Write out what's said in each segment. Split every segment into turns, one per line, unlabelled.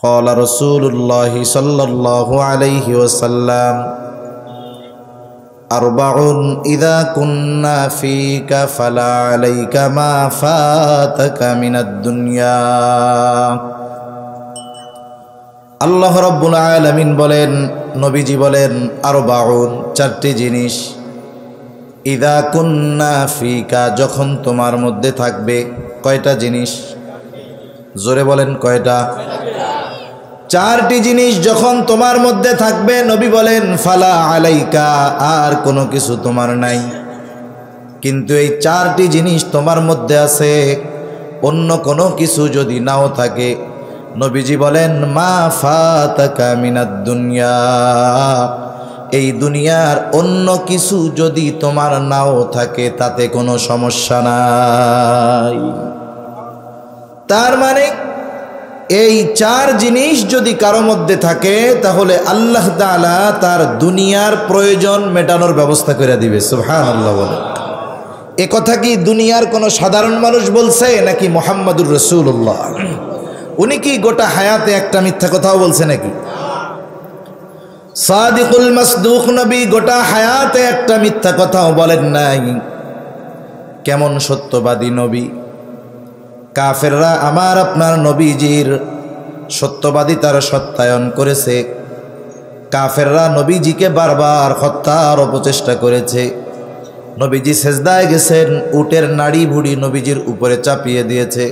قال رسول الله صلى الله عليه وسلم أربع إذا كنا فيك فلا عليك ما فاتك من الدنيا আল্লাহ রাব্বুল আলামিন বলেন, নবীজি বলেন, আরবাউন, চারটি জিনিস, ইদা কুন্না ফিকা, যখন তোমার মধ্যে থাকবে। কয়টা জিনিস? জোরে বলেন, কয়টা? চারটি জিনিস যখন তোমার মধ্যে থাকবে, নবী বলেন, ফালা আলাইকা, আর কোনো কিছু তোমার নাই। কিন্তু এই চারটি জিনিস তোমার মধ্যে আছে, অন্য কোনো কিছু যদি নাও থাকে, নবীজি বলেন, মা ফাতাকা মিনাদ দুনিয়া, এই দুনিয়ার অন্য কিছু যদি তোমার নাও থাকে তাতে কোনো সমস্যা নাই। তার মানে এই চার জিনিস যদি কারো মধ্যে থাকে তাহলে আল্লাহ তাআলা তার দুনিয়ার প্রয়োজন মেটানোর ব্যবস্থা করে দিবে। সুবহানাল্লাহ বলে। এ কথা কি দুনিয়ার কোনো সাধারণ মানুষ বলছে নাকি মুহাম্মাদুর রাসূলুল্লাহ? উনি কি গোটা হায়াতে একটা মিথ্যা কথাও বলছে নাকি? সাদিকুল মাসদুক নবী গোটা হায়াতে একটা মিথ্যা কথাও বলেন নাই। কেমন সত্যবাদী নবী! কাফেররা আমার আপনার নবীজির সত্যবাদিতার সত্যায়ন করেছে। কাফেররা নবীজিকে বারবার হত্যার অপচেষ্টা করেছে। নবীজি সেজদায় গেছেন, উটের নাড়ি ভুড়ি নবীজির উপরে চাপিয়ে দিয়েছে।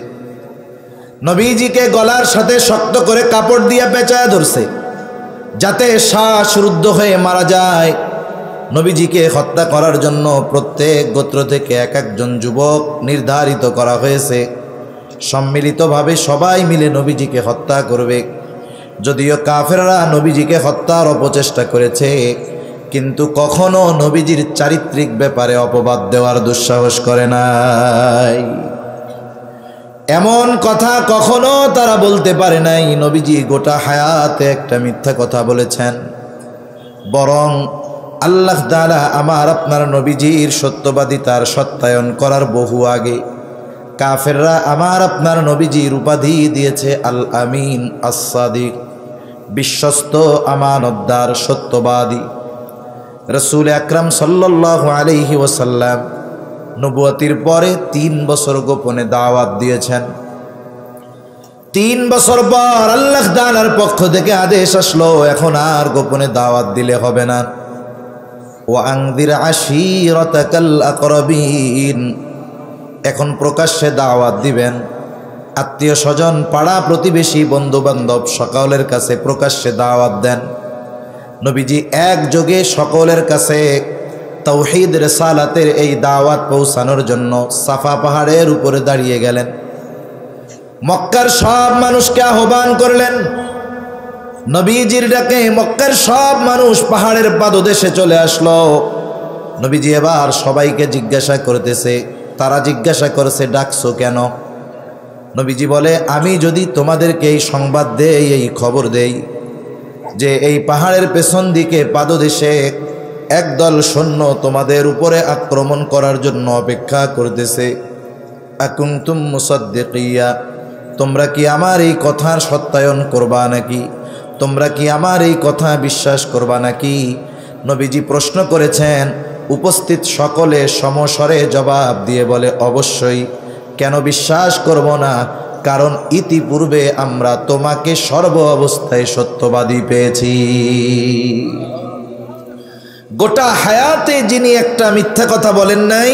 নবীজিকে গলার সাথে শক্ত করে কাপড় দিয়ে পেঁচায় ধরছে যাতে শ্বাস রুদ্ধ হয়ে মারা যায়। নবীজিকে হত্যা করার জন্য প্রত্যেক গোত্র থেকে এক একজন যুবক নির্ধারিত করা হয়েছে। সম্মিলিতভাবে সবাই মিলে নবীজিকে হত্যা করবে। যদিও কাফেররা নবীজিকে হত্যার অপচেষ্টা করেছে, কিন্তু কখনো নবীজির চারিত্রিক ব্যাপারে অপবাদ দেওয়ার দুঃসাহস করে নাই। এমন কথা কখনো তারা বলতে পারে নাই নবীজি গোটা হায়াতে একটা মিথ্যা কথা বলেছেন। বরং আল্লাহ তাআলা আমার আপনার নবীজির সত্যবাদিতার সত্যায়ন করার বহু আগে কাফেররা আমার আপনার নবীজির উপাধি দিয়েছে আল আমিন, আস-সাদিক, বিশ্বস্ত, আমানতদার, সত্যবাদী। রাসূল আকরাম সাল্লাল্লাহু আলাইহি ওয়াসাল্লাম নবুয়তির পরে 3 বছর গোপনে দাওয়াত দিয়েছেন। 3 বছর পর আল্লাহ তাআলার পক্ষ থেকে আদেশ আসলো, এখন আর গোপনে দাওয়াত দিলে হবে না। ওয়া আনযির আশীরাতাকাল আকরাবিন, এখন প্রকাশ্যে দাওয়াত দিবেন। আত্মীয় স্বজন, পাড়া প্রতিবেশী, বন্ধু বান্ধব সকলের কাছে প্রকাশ্যে দাওয়াত দেন। নবীজি একযোগে সকলের কাছে তাওহীদ রিসালাতের এই দাওয়াত পৌঁছানোর জন্য সাফা পাহাড়ের উপরে দাঁড়িয়ে গেলেন। মক্কার সব মানুষকে আহ্বান করলেন। নবীজির ডাকে মক্কার সব মানুষ পাহাড়ের পাদদেশে চলে আসলো। নবীজি এবার সবাইকে জিজ্ঞাসা করতেছে, তারা জিজ্ঞাসা করেছে, ডাকছো কেন? নবীজি বলে, আমি যদি তোমাদেরকে এই সংবাদ দেই, এই খবর দেই যে এই পাহাড়ের পেছন দিকে পাদদেশে একদল সৈন্য তোমাদের উপরে আক্রমণ করার জন্য অপেক্ষা করতেছে, আকুনতুম মুসাদ্দিকিয়া, তোমরা কি আমার এই কথার সত্যায়ন করবা নাকি? তোমরা কি আমার এই কথা বিশ্বাস করবা নাকি? নবীজি প্রশ্ন করেছেন। উপস্থিত সকলে সমস্বরে জবাব দিয়ে বলে, অবশ্যই। কেন বিশ্বাস করব না? কারণ ইতিপূর্বে আমরা তোমাকে সর্ব অবস্থায় সত্যবাদী পেয়েছি। গোটা হায়াতে যিনি একটা মিথ্যা কথা বলেন নাই,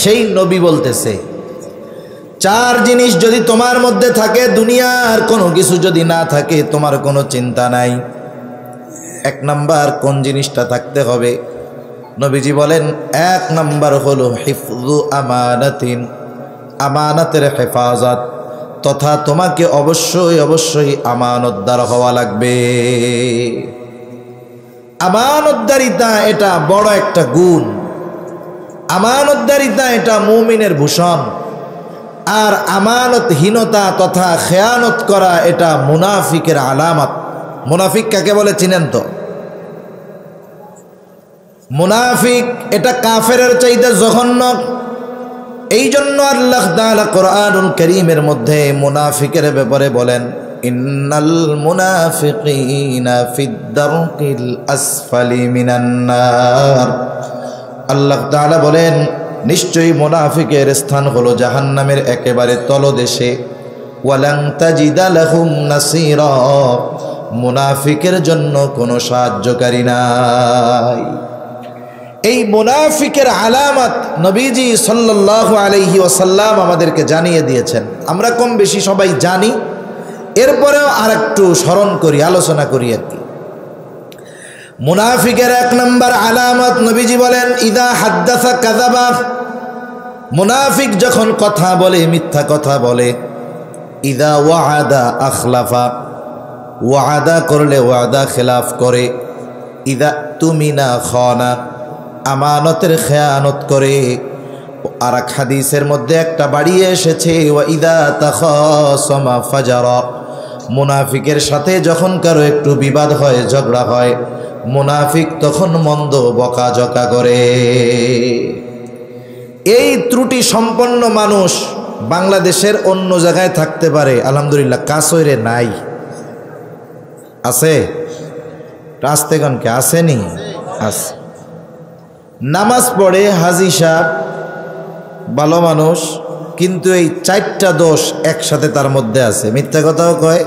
সেই নবী বলতেছে, 4 জিনিস যদি তোমার মধ্যে থাকে, দুনিয়ার কোনো কিছু যদি না থাকে, তোমার কোনো চিন্তা নাই। 1 নাম্বার কোন জিনিসটা থাকতে হবে? নবীজি বলেন, 1 নাম্বার হলো হিফযু আমানাতিন, আমানতের হেফাজত, তথা তোমাকে অবশ্যই অবশ্যই আমানতদার হওয়া লাগবে। আমানতদারিতা এটা বড় একটা গুণ। আমানতদারিতা এটা মুমিনের ভূষণ। আর আমানতহীনতা তথা খেয়ানত করা এটা মুনাফিকের আলামত। মুনাফিক কাকে বলে চিনেন তো? মুনাফিক এটা কাফেরের চাইতে জঘন্য। এই জন্য আল্লাহ তাআলা কোরআনুল কারীমের মধ্যে মুনাফিকের ব্যাপারে বলেন, ইন্নাল মুনাফিকিনা ফিদ দারকিল আসফালি মিনান নার। আল্লাহ তাআলা বলেন, নিশ্চয়ই মুনাফিকের স্থান হলো জাহান্নামের একেবারে তলদেশে। ওয়ালান তাজিদা লাহুম নাসীরা, মুনাফিকের জন্য কোনো সাহায্যকারী নাই। এই মুনাফিকের আলামত নবীজি সাল্লাল্লাহু আলাইহি ওয়াসাল্লাম আমাদেরকে জানিয়ে দিয়েছেন। আমরা কম বেশি সবাই জানি, এরপরেও আর একটু স্মরণ করি, আলোচনা করি আর কি। মুনাফিকের এক নম্বর আলামত নবীজি বলেন, ইদা হাদ্দাসা কাযাবা, মুনাফিক যখন কথা বলে মিথ্যা কথা বলে। ইদা ওয়াদা আখলাফা, ওয়াদা করলে ওয়াদা খেলাফ করে। ইদা তুমিনা খানা, আমানতের খেয়ানত করে। আর এক হাদিসের মধ্যে একটা বাড়িয়ে এসেছে, ওয়া ইদা তাখাসামা ফাজারা, মুনাফিকের সাথে যখন কারো একটু বিবাদ হয়, ঝগড়া হয়, মুনাফিক তখন মন্দ বকাঝকা করে। এই ত্রুটি সম্পন্ন মানুষ বাংলাদেশের অন্য জায়গায় থাকতে পারে, আলহামদুলিল্লাহ কাছরে নাই। আছে রাস্তেগণকে আসেনি, আছে। নামাজ পড়ে হাজি সাহেব, ভালো মানুষ, কিন্তু এই চারটা দোষ একসাথে তার মধ্যে আছে। মিথ্যা কথাও কয়,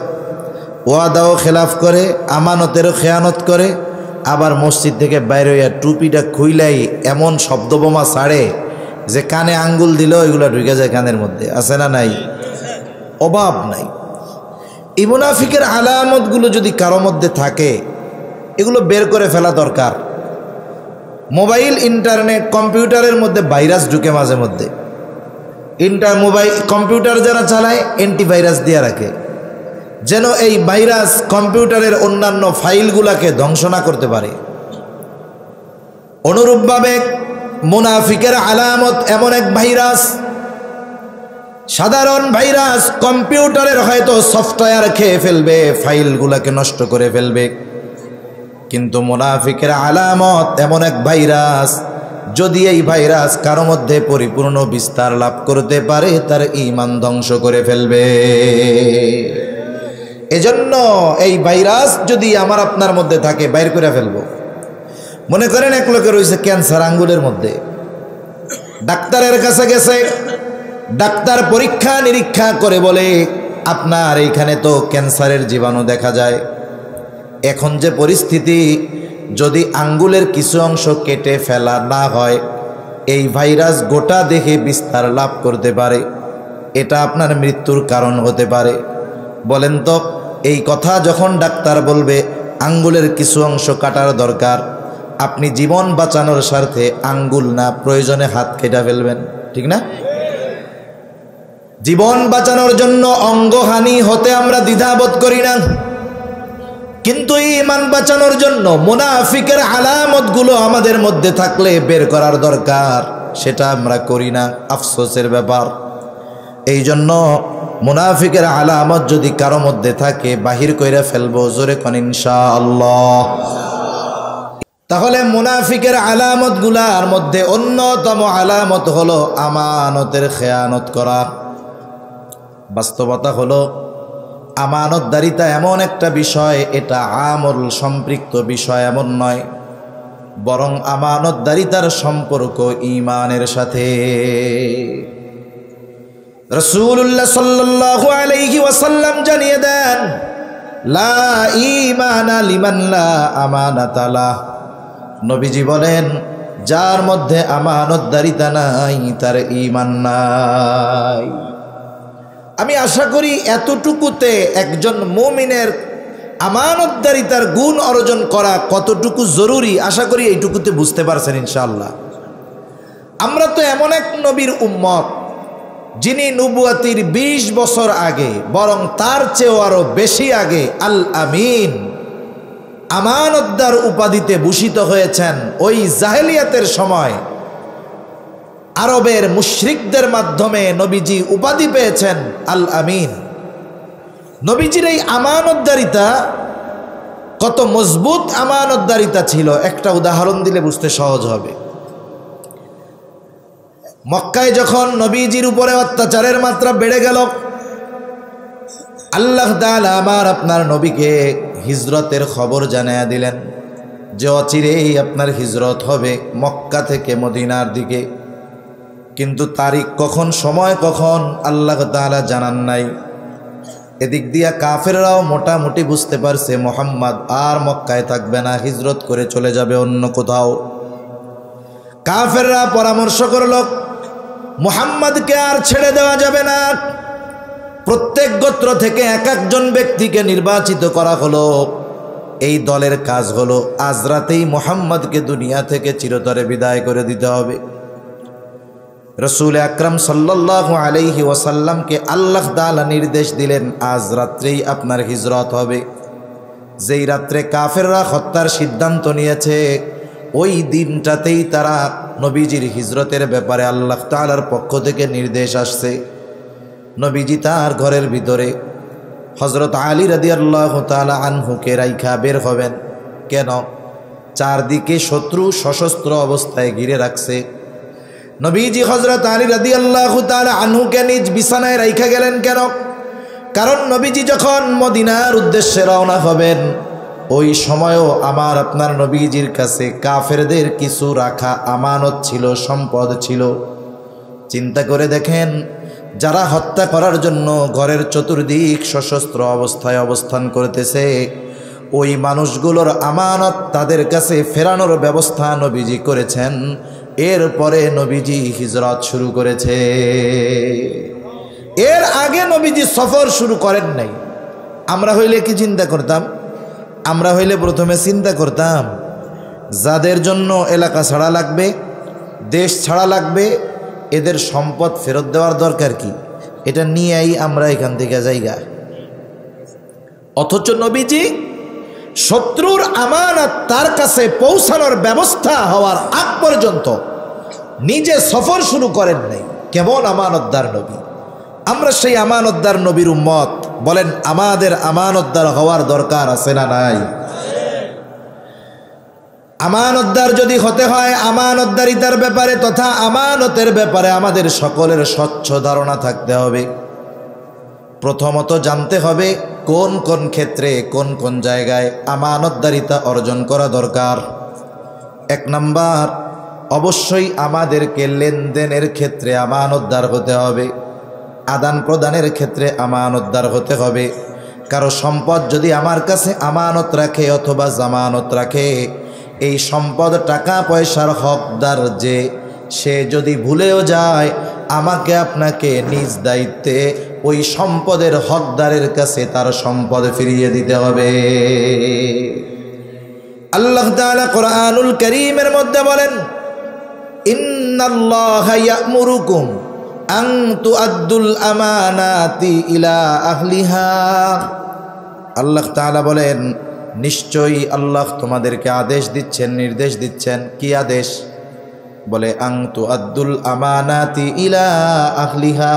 ওয়াদাও খেলাফ করে, আমানতেরও খেয়ানত করে, আবার মসজিদ থেকে বাইরে হইয়া টুপিটা খুইলাই এমন শব্দবোমা ছাড়ে যে কানে আঙ্গুল দিল এগুলো ঢুকে যায় কানের মধ্যে। আছে না নাই? অভাব নাই। এই মুনাফিকের আলামতগুলো যদি কারো মধ্যে থাকে, এগুলো বের করে ফেলা দরকার। মোবাইল, ইন্টারনেট, কম্পিউটারের মধ্যে ভাইরাস ঢুকে মাঝে মধ্যে। মোবাইল কম্পিউটার যারা চালায় অ্যান্টিভাইরাস দিয়ে রাখে, যেন এই ভাইরাস কম্পিউটারের অন্যান্য ফাইলগুলোকে ধ্বংস না করতে পারে। অনুরূপভাবে মুনাফিকের আলামত এমন এক ভাইরাস, সাধারণ ভাইরাস কম্পিউটারের হয়তো সফটওয়্যার খেয়ে ফেলবে, ফাইলগুলোকে নষ্ট করে ফেলবে, কিন্তু মুনাফিকের আলামত এমন এক ভাইরাস, যদি এই ভাইরাস কারো মধ্যে পরিপূর্ণ বিস্তার লাভ করতে পারে, তার ঈমান ধ্বংস করে ফেলবে। এজন্য এই ভাইরাস যদি আমার আপনার মধ্যে থাকে, বাইর করে ফেলবো। মনে করেন এক লোকের রয়েছে ক্যান্সার আঙ্গুলের মধ্যে, ডাক্তারের কাছে গেছে, ডাক্তার পরীক্ষা নিরীক্ষা করে বলে, আপনার এইখানে তো ক্যান্সারের জীবাণু দেখা যায়। এখন যে পরিস্থিতি, যদি আঙ্গুলের কিছু অংশ কেটে ফেলা না হয়, এই ভাইরাস গোটা দেহে বিস্তার লাভ করতে পারে, এটা আপনার মৃত্যুর কারণ হতে পারে। বলেন তো, এই কথা যখন ডাক্তার বলবে আঙ্গুলের কিছু অংশ কাটার দরকার, আপনি জীবন বাঁচানোর স্বার্থে আঙ্গুল না, প্রয়োজনে হাত কেটে ফেলবেন, ঠিক না? জীবন বাঁচানোর জন্য অঙ্গহানি হতে আমরা দ্বিধাবোধ করি না, কিন্তু ঈমান বাঁচানোর জন্য মুনাফিকের আলামতগুলো আমাদের মধ্যে থাকলে বের করার দরকার, সেটা আমরা করি না, আফসোসের ব্যাপার। এই জন্য মুনাফিকের আলামত যদি কারো মধ্যে থাকে, বাহির কইরা ফেলবো, জোরে কোন ইনশাআল্লাহ। তাহলে মুনাফিকের আলামতগুলার মধ্যে অন্যতম আলামত হলো আমানতের খেয়ানত করা। বাস্তবতা হলো আমানতদারিতা এমন একটা বিষয়, এটা আমল সম্পৃক্ত বিষয় এমন নয়, বরং আমানতদারিতার সম্পর্ক ঈমানের সাথে। রাসূলুল্লাহ সাল্লাল্লাহু আলাইহি ওয়াসাল্লাম জানিয়ে দেন, লা ঈমানা লিমান লা আমানাতা লাহ। নবীজি বলেন, যার মধ্যে আমানতদারিতা নাই, তার ঈমান নাই। আমি আশা করি এতটুকুতে একজন মুমিনের আমানতদারিতার গুণ অর্জন করা কতটুকু জরুরি, আশা করি এইটুকুতে বুঝতে পারছেন ইনশাআল্লাহ। আমরা তো এমন এক নবীর উম্মত, যিনি নবুয়তির 20 বছর আগে, বরং তার চেয়েও আরো বেশি আগে, আল আমিন, আমানতদার উপাধিতে ভূষিত হয়েছেন। ওই জাহেলিয়াতের সময় আরবের মুশরিকদের মাধ্যমে নবীজি উপাধি পেয়েছেন আল আমিন। নবীজির এই আমানতদারিতা কত মজবুত আমানতদারিতা ছিল, একটা উদাহরণ দিলে বুঝতে সহজ হবে। মক্কায় যখন নবীজির উপরে অত্যাচারের মাত্রা বেড়ে গেল, আল্লাহ তাআলা আমার আপনার নবীকে হিজরতের খবর জানায়া দিলেন যে অচিরেই আপনার হিজরত হবে মক্কা থেকে মদিনার দিকে। কিন্তু তারিখ কখন, সময় কখন আল্লাহ তাআলা জানান নাই। এদিক দিয়া কাফেররাও মোটামুটি বুঝতে পারছে মুহাম্মদ আর মক্কায় থাকবে না, হিজরত করে চলে যাবে অন্য কোথাও। কাফেররা পরামর্শ করল মুহাম্মদকে আর ছেড়ে দেওয়া যাবে না। প্রত্যেক গোত্র থেকে এক একজন ব্যক্তিকে নির্বাচিত করা হলো। এই দলের কাজ হলো আজ রাতেই মুহাম্মদকে দুনিয়া থেকে চিরতরে বিদায় করে দিতে হবে। রসুল আকরাম সাল্লাল্লাহু আলাইহি ওয়াসাল্লামকে আল্লাহ তাআলা নির্দেশ দিলেন আজ রাত্রেই আপনার হিজরত হবে। যেই রাত্রে কাফেররা হত্যার সিদ্ধান্ত নিয়েছে ওই দিনটাতেই তারা নবীজির হিজরতের ব্যাপারে আল্লাহ তাআলার পক্ষ থেকে নির্দেশ আসছে। নবীজি তার ঘরের ভিতরে হযরত আলী রাদিয়াল্লাহু তাআলা আনহুকে রাইখা বের হবেন। কেন? চারদিকে শত্রু সশস্ত্র অবস্থায় ঘিরে রাখছে। নবীজি হযরত আলী রাদিয়াল্লাহু তাআলা আনহুকে নিজ বিছানায় রাইখা গেলেন কেন? কারণ নবীজি যখন মদিনার উদ্দেশ্যে রওনা হবেন ওই সময়ও আমার আপনার নবীজির কাছে কাফেরদের কিছু রাখা আমানত ছিল, সম্পদ ছিল। চিন্তা করে দেখেন, যারা হত্যা করার জন্য ঘরের চতুর্দিক সশস্ত্র অবস্থায় অবস্থান করতেছে ওই মানুষগুলোর আমানত তাদের কাছে ফেরানোর ব্যবস্থা নবীজি করেছেন। এরপরে নবীজি হিজরত শুরু করেছে। এর আগে নবীজি সফর শুরু করেন নাই। আমরা হইলে কি চিন্তা করতাম? আমরা হইলে প্রথমে চিন্তা করতাম যাদের জন্য এলাকা ছাড়া লাগবে, দেশ ছাড়া লাগবে, এদের সম্পদ ফেরত দেওয়ার দরকার কি, এটা নিয়েই আমরা এখান থেকে যাইগা। অথচ নবীজি শত্রুর আমানত তার কাছে পৌঁছানোর ব্যবস্থা হওয়ার আগ পর্যন্ত নিজে সফর শুরু করেন নাই। কেমন আমানতদার নবী! আমরা সেই আমানতদার নবীর উম্মত। বলেন, আমাদের আমানতদার হওয়ার দরকার আছে না নাই? আমানতদার যদি হতে হয়, আমানতদারিতার ব্যাপারে তথা আমানতের ব্যাপারে আমাদের সকলের স্বচ্ছ ধারণা থাকতে হবে। প্রথমত জানতে হবে কোন কোন ক্ষেত্রে কোন কোন জায়গায় আমানতদারিতা অর্জন করা দরকার। এক নাম্বার, অবশ্যই আমাদেরকে লেনদেনের ক্ষেত্রে আমানতদার হতে হবে, আদান প্রদানের ক্ষেত্রে আমানতদার হতে হবে। কারো সম্পদ যদি আমার কাছে আমানত রাখে অথবা জামানত রাখে, এই সম্পদ টাকা পয়সার হকদার যে, সে যদি ভুলেও যায় আমাকে আপনাকে নিজ দায়িত্বে ওই সম্পদের হকদারের কাছে তার সম্পদ ফিরিয়ে দিতে হবে। আল্লাহ তাআলা কোরআনুল কারীমের মধ্যে বলেন, ইন্নাল্লাহা ইয়া'মুরুকুম আন তুআদ্দুল আমানাতি ইলা আহলিহা। আল্লাহ তাআলা বলেন, নিশ্চয়ই আল্লাহ তোমাদেরকে আদেশ দিচ্ছেন, নির্দেশ দিচ্ছেন। কি আদেশ? বলে আন তুআদ্দুল আমানাতি ইলা আহলিহা,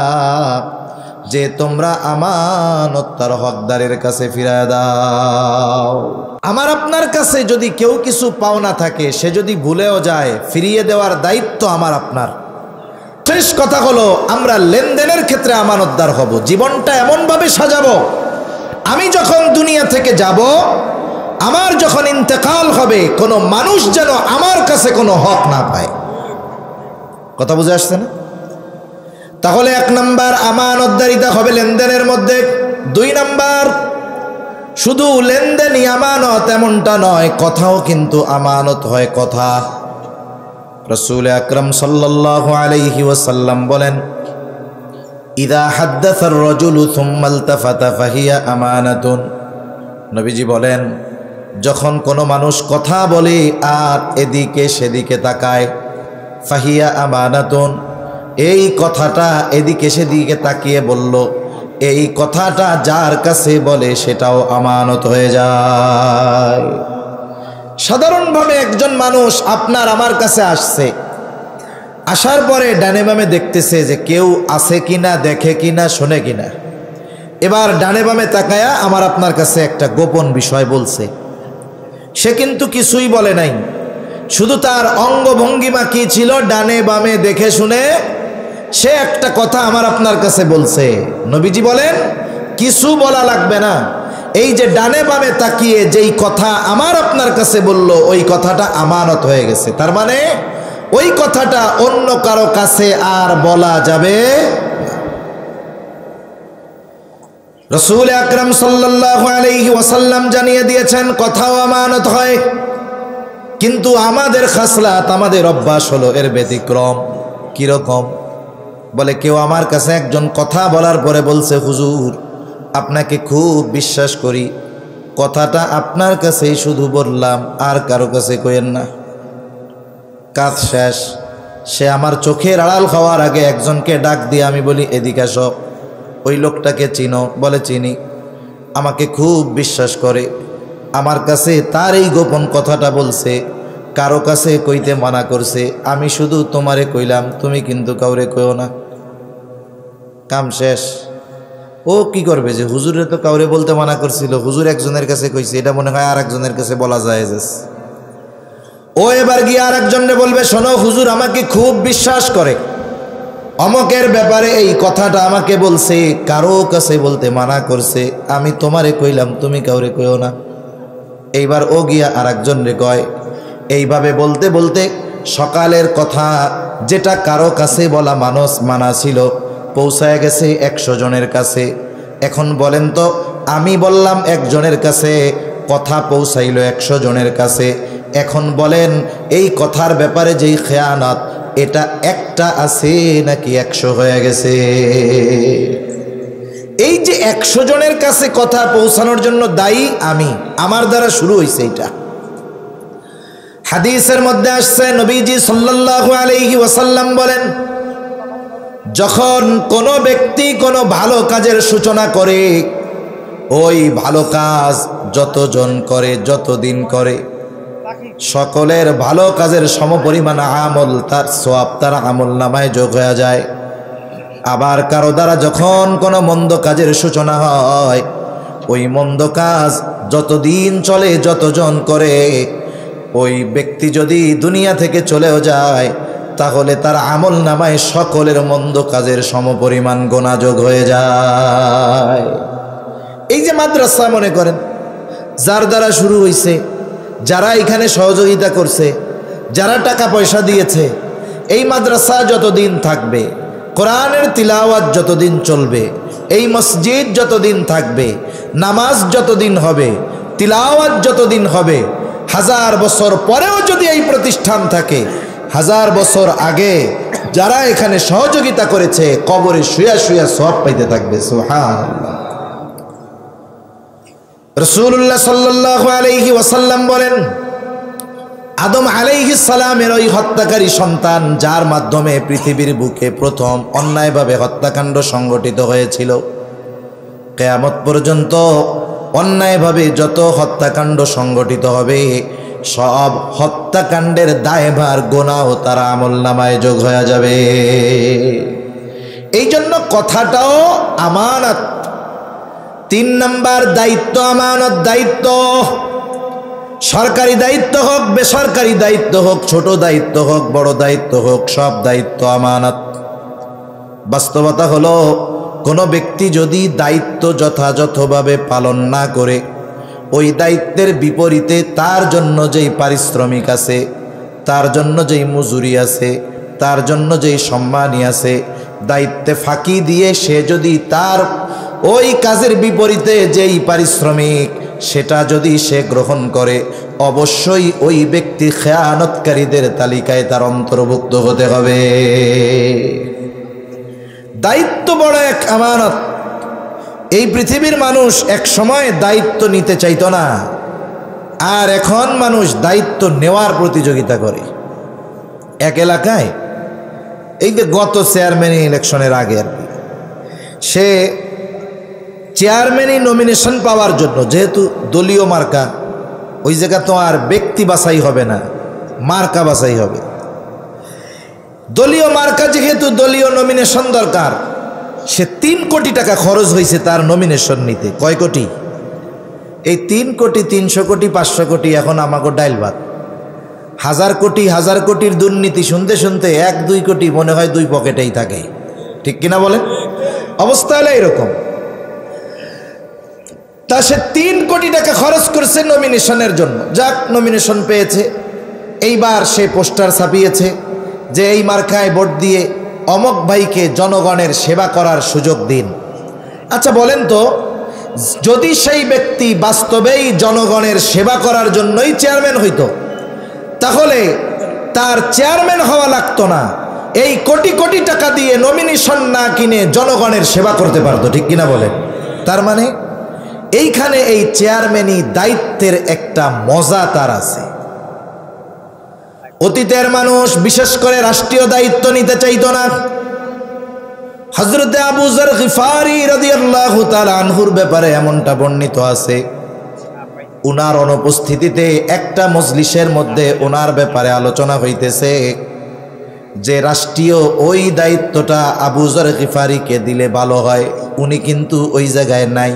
যে তোমরা আমানত তার হকদারের কাছে ফিরিয়ে দাও। আমার আপনার কাছে যদি কেউ কিছু পাওনা থাকে, সে যদি ভুলেও যায়, ফিরিয়ে দেওয়ার দায়িত্ব আমার আপনার। শেষ কথা হলো, আমরা লেনদেনের ক্ষেত্রে আমানতদার হব। জীবনটা এমনভাবে সাজাবো, আমি যখন দুনিয়া থেকে যাব, আমার যখন ইন্তেকাল হবে, কোনো মানুষ যেন আমার কাছে কোনো হক না পায়। কথা বুঝে আসছে না? তাহলে এক নাম্বার, আমানতদারিতা হবে লেনদেনের মধ্যে। দুই নাম্বার, শুধু লেনদেনই আমানত এমনটা নয়, কথাও কিন্তু আমানত হয়। কথা রাসূল আকরাম সাল্লাল্লাহু আলাইহি ওয়াসাল্লাম বলেন, ইযা হাদ্দাসা আর-রাজুলু সুম্মা ইলতাফাতা ফাহিয়া আমানাতুন। নবীজি বলেন, যখন কোনো মানুষ কথা বলে আর এদিকে সেদিকে তাকায়, ফাহিয়া আমানাতুন, এই কথাটা এদিকে সেদিকে তাকিয়ে বলল, এই কথাটা যার কাছে বলে সেটাও আমানত হয়ে যায়। সাধারণভাবে একজন মানুষ আপনার আমার কাছে আসছে, আসার পরে ডানে বামে দেখতেছে যে কেউ আছে কিনা, দেখে কিনা, শোনে কিনা। এবার ডানে বামে তাকায়া আমার আপনার কাছে একটা গোপন বিষয় বলছে। সে কিন্তু কিছুই বলে নাই, শুধু তার অঙ্গভঙ্গিমা কি ছিল, ডানে বামে দেখে শুনে সে একটা কথা আমার আপনার কাছে বলছে। নবীজি বলেন, কিছু বলা লাগবে না। এই যে ডানে বামে তাকিয়ে যেই কথা আমার আপনার কাছে বলল, ওই কথাটা আমানত হয়ে গেছে। তার মানে ওই কথাটা অন্য কারো কাছে আর বলা যাবে না। রাসূল আকরাম সাল্লাল্লাহু আলাইহি ওয়াসাল্লাম জানিয়ে দিয়েছেন কথাও আমানত হয়, কিন্তু আমাদের খাসলাত, আমাদের অভ্যাস হলো এর ব্যতিক্রম। কিরকম? বলে কেউ আমার কাছে একজন কথা বলার পরে বলছে, হুজুর আপনাকে খুব বিশ্বাস করি, কথাটা আপনার কাছেই শুধু বললাম, আর কারো কাছে কইেন না। কাজ শেষ। সে আমার চোখের আড়াল খাওয়ার আগে একজনকে ডাক দিয়ে আমি বলি, এদিকে আসো। ওই লোকটাকে চিনো? বলে চিনি। আমাকে খুব বিশ্বাস করে, আমার কাছে তার এই গোপন কথাটা বলছে, কারো কাছে কইতে মানা করছে, আমি শুধু তোমারে কইলাম, তুমি কিন্তু কাউরে কইও না। কাম শেষ। ও কি করবে যে হুজুরে তো কাউরে বলতে মানা করছিল, হুজুর একজনের কাছে কইছে, এটা মনে হয় আর একজনের কাছে বলা যায়। ও এবার গিয়ে আর একজনে বলবে, শোনো হুজুর আমাকে খুব বিশ্বাস করে, অমকের ব্যাপারে এই কথাটা আমাকে বলছে, কারো কাছে বলতে মানা করছে, আমি তোমারে কইলাম, তুমি কাউরে কইও না। এইবার ও গিয়া আর একজনে কয়। এইভাবে বলতে বলতে সকালের কথা যেটা কারো কাছে বলা মানা ছিল, পৌঁছায় গেছে 100 জনের কাছে। এখন বলেন তো, আমি বললাম একজনের কাছে, কথা পৌঁছাইল 100 জনের কাছে। এখন বলেন এই কথার ব্যাপারে যেই খেয়ানত, এটা একটা আছে নাকি 100 হয়ে গেছে? এই যে 100 জনের কাছে কথা পৌঁছানোর জন্য দায়ী আমি, আমার দ্বারা শুরু হয়েছে এটা। হাদিসের মধ্যে আসছে, নবীজি সাল্লাল্লাহু আলাইহি ওয়াসাল্লাম বলেন, যখন কোনো ব্যক্তি কোনো ভালো কাজের সূচনা করে, ওই ভালো কাজ যতজন করে, যতদিন করে, সকলের ভালো কাজের সমপরিমাণ আমল, তার সওয়াব তার আমল নামায় যোগ হয়ে যায়। আবার কারো দ্বারা যখন কোনো মন্দ কাজের সূচনা হয়, ওই মন্দ কাজ যতদিন চলে, যতজন করে, ওই ব্যক্তি যদি দুনিয়া থেকে চলেও যায়, তাহলে তার আমল নামায় সকলের মন্দ কাজের সমপরিমাণ গোনা যোগ হয়ে যায়। এই যে মাদ্রাসা মনে করেন, যার দ্বারা শুরু হয়েছে, যারা এখানে সহযোগিতা করছে, যারা টাকা পয়সা দিয়েছে, এই মাদ্রাসা যতদিন থাকবে, কোরআনের তিলাওয়াত যতদিন চলবে, এই মসজিদ যতদিন থাকবে, নামাজ যতদিন হবে, তিলাওয়াত যতদিন হবে, 1000 বছর পরেও যদি এই প্রতিষ্ঠান থাকে, 1000 বছর আগে যারা এখানে সহযোগিতা করেছে, কবরে শুয়া শুয়া সওয়াব পাইতে থাকবে। সুবহানাল্লাহ। রাসূলুল্লাহ সাল্লাল্লাহু আলাইহি ওয়াসাল্লাম বলেন, আদম আলাইহিস সালামের ওই হত্যাকারী সন্তান, যার মাধ্যমে পৃথিবীর বুকে প্রথম অন্যায়ভাবে হত্যাকাণ্ড সংগঠিত হয়েছিল, কিয়ামত পর্যন্ত অন্যায়ভাবে যত হত্যাকাণ্ড সংগঠিত হবে, সব হত্যাকাণ্ডের দায়ভার গোনাও তার আমলনামায় যোগ হয়ে যাবে। এই জন্য কথাটাও আমানত। 3 নাম্বার দায়িত্ব, আমানত দায়িত্ব। সরকারি দায়িত্ব হোক, বেসরকারি দায়িত্ব হোক, ছোট দায়িত্ব হোক, বড় দায়িত্ব হোক, সব দায়িত্ব আমানত। বাস্তবতা হলো, কোনো ব্যক্তি যদি দায়িত্ব যথাযথভাবে পালন না করে, ওই দায়িত্বের বিপরীতে তার জন্য যেই পারিশ্রমিক আছে, তার জন্য যেই মজুরি আছে, তার জন্য যেই সম্মানী আছে, দায়িত্বে ফাঁকি দিয়ে সে যদি তার ওই কাজের বিপরীতে যেই পারিশ্রমিক, সেটা যদি সে গ্রহণ করে, অবশ্যই ওই ব্যক্তি খেয়ানতকারীদের তালিকায় তার অন্তর্ভুক্ত হতে হবে। দায়িত্ব বড় এক আমানত। এই পৃথিবীর মানুষ এক সময় দায়িত্ব নিতে চাইতো না, আর এখন মানুষ দায়িত্ব নেওয়ার প্রতিযোগিতা করে। এক এলাকায়, এই যে গত চেয়ারম্যান ইলেকশনের আগে আর কি, সে চেয়ারম্যানই নমিনেশন পাওয়ার জন্য, যেহেতু দলীয় মার্কা, ওই জায়গা তো আর ব্যক্তি বাছাই হবে না, মার্কা বাছাই হবে। দলীয় মার্কা যেহেতু, দলীয় নমিনেশন দরকার, সে 3 কোটি টাকা খরচ হয়েছে তার নমিনেশন নিতে। কয় কোটি? এই 3 কোটি, 300 কোটি, 500 কোটি এখন আমাকে ডাইল ভাত। 1000 কোটি, 1000 কোটির দুর্নীতি শুনতে শুনতে 1-2 কোটি মনে হয় 2 পকেটেই থাকে। ঠিক কিনা বলেন? অবস্থা হলো এরকম। তা সে 3 কোটি টাকা খরচ করছে নমিনেশনের জন্য। যাক, নমিনেশন পেয়েছে। এইবার সে পোস্টার ছাপিয়েছে যে এই মার্কায় ভোট দিয়ে অমক ভাইকে জনগণের সেবা করার সুযোগ দিন। আচ্ছা বলেন তো, যদি সেই ব্যক্তি বাস্তবেই জনগণের সেবা করার জন্যই চেয়ারম্যান হইতো, তাহলে তার চেয়ারম্যান হওয়া লাগতো না, এই কোটি কোটি টাকা দিয়ে নমিনেশন না কিনে জনগণের সেবা করতে পারতো। ঠিক কিনা বলেন? তার মানে এইখানে এই চেয়ারম্যানই দায়িত্বের একটা মজা তার আছে। অতীতের মানুষ বিশেষ করে রাষ্ট্রীয় দায়িত্ব নিতে চাইতো না। হযরতে আবু যর গিফারি রাদিয়াল্লাহু তাআলা আনহুর ব্যাপারে এমনটা বর্ণিত আছে, উনার অনুপস্থিতিতে একটা মজলিসের মধ্যে ওনার ব্যাপারে আলোচনা হইতেছে যে রাষ্ট্রীয় ওই দায়িত্বটা আবু যর গিফারিকে দিলে ভালো হয়। উনি কিন্তু ওই জায়গায় নাই।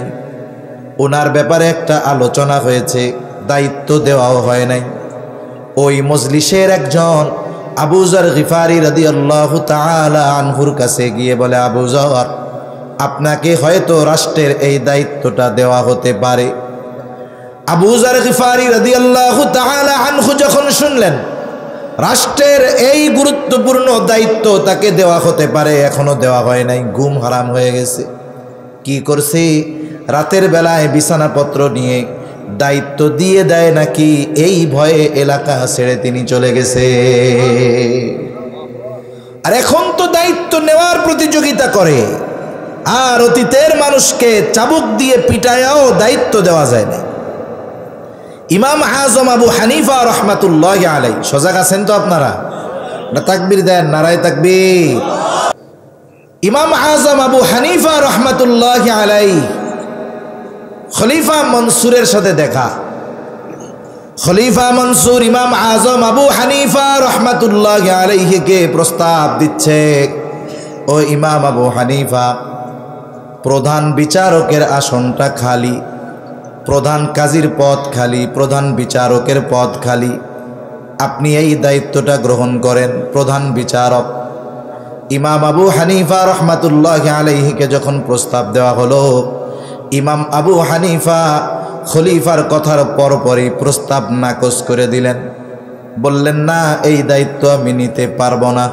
ওনার ব্যাপারে একটা আলোচনা হয়েছে, দায়িত্ব দেওয়াও হয় নাই। ওই মজলিসের একজন আবু যর গিফারি রাদিয়াল্লাহু তাআলা আনহুর কাছে গিয়ে বলে, আবু যর, আপনাকে হয়তো রাষ্ট্রের এই দায়িত্বটা দেওয়া হতে পারে। আবু যর গিফারি রাদিয়াল্লাহু তাআলা আনহু যখন শুনলেন রাষ্ট্রের এই গুরুত্বপূর্ণ দায়িত্ব তাকে দেওয়া হতে পারে, এখনো দেওয়া হয় নাই, ঘুম হারাম হয়ে গেছে। কি করছে? রাতের বেলায় বিছানাপত্র নিয়ে দায়িত্ব দিয়ে দেয় নাকি এই ভয়ে এলাকা ছেড়ে তিনি চলে গেছে। আর এখন তো দায়িত্ব নেওয়ার প্রতিযোগিতা করে, আর অতীতের মানুষকে চাবুক দিয়ে পিটায়াও দায়িত্ব দেওয়া যায় না। ইমাম আজম আবু হানিফা রহমাতুল্লাহি আলাইহি, সজাগ আছেন তো আপনারা? তাকবীর দেন, নারায়ে তাকবীর। ইমাম আজম আবু হানিফা রহমাতুল্লাহি আলাইহি খলিফা মনসুরের সাথে দেখা। খলিফা মনসুর ইমাম আজম আবু হানিফা রহমাতুল্লাহি আলাইহিকে প্রস্তাব দিচ্ছে, ও ইমাম আবু হানিফা, প্রধান বিচারকের আসনটা খালি, প্রধান কাজীর পদ খালি, প্রধান বিচারকের পদ খালি, আপনি এই দায়িত্বটা গ্রহণ করেন, প্রধান বিচারক। ইমাম আবু হানিফা রহমাতুল্লাহি আলাইহিকে যখন প্রস্তাব দেওয়া হলো, ইমাম আবু হানিফা খলিফার কথার পরপরই প্রস্তাব নাকচ করে দিলেন, বললেন না, এই দায়িত্ব আমি নিতে পারবো না।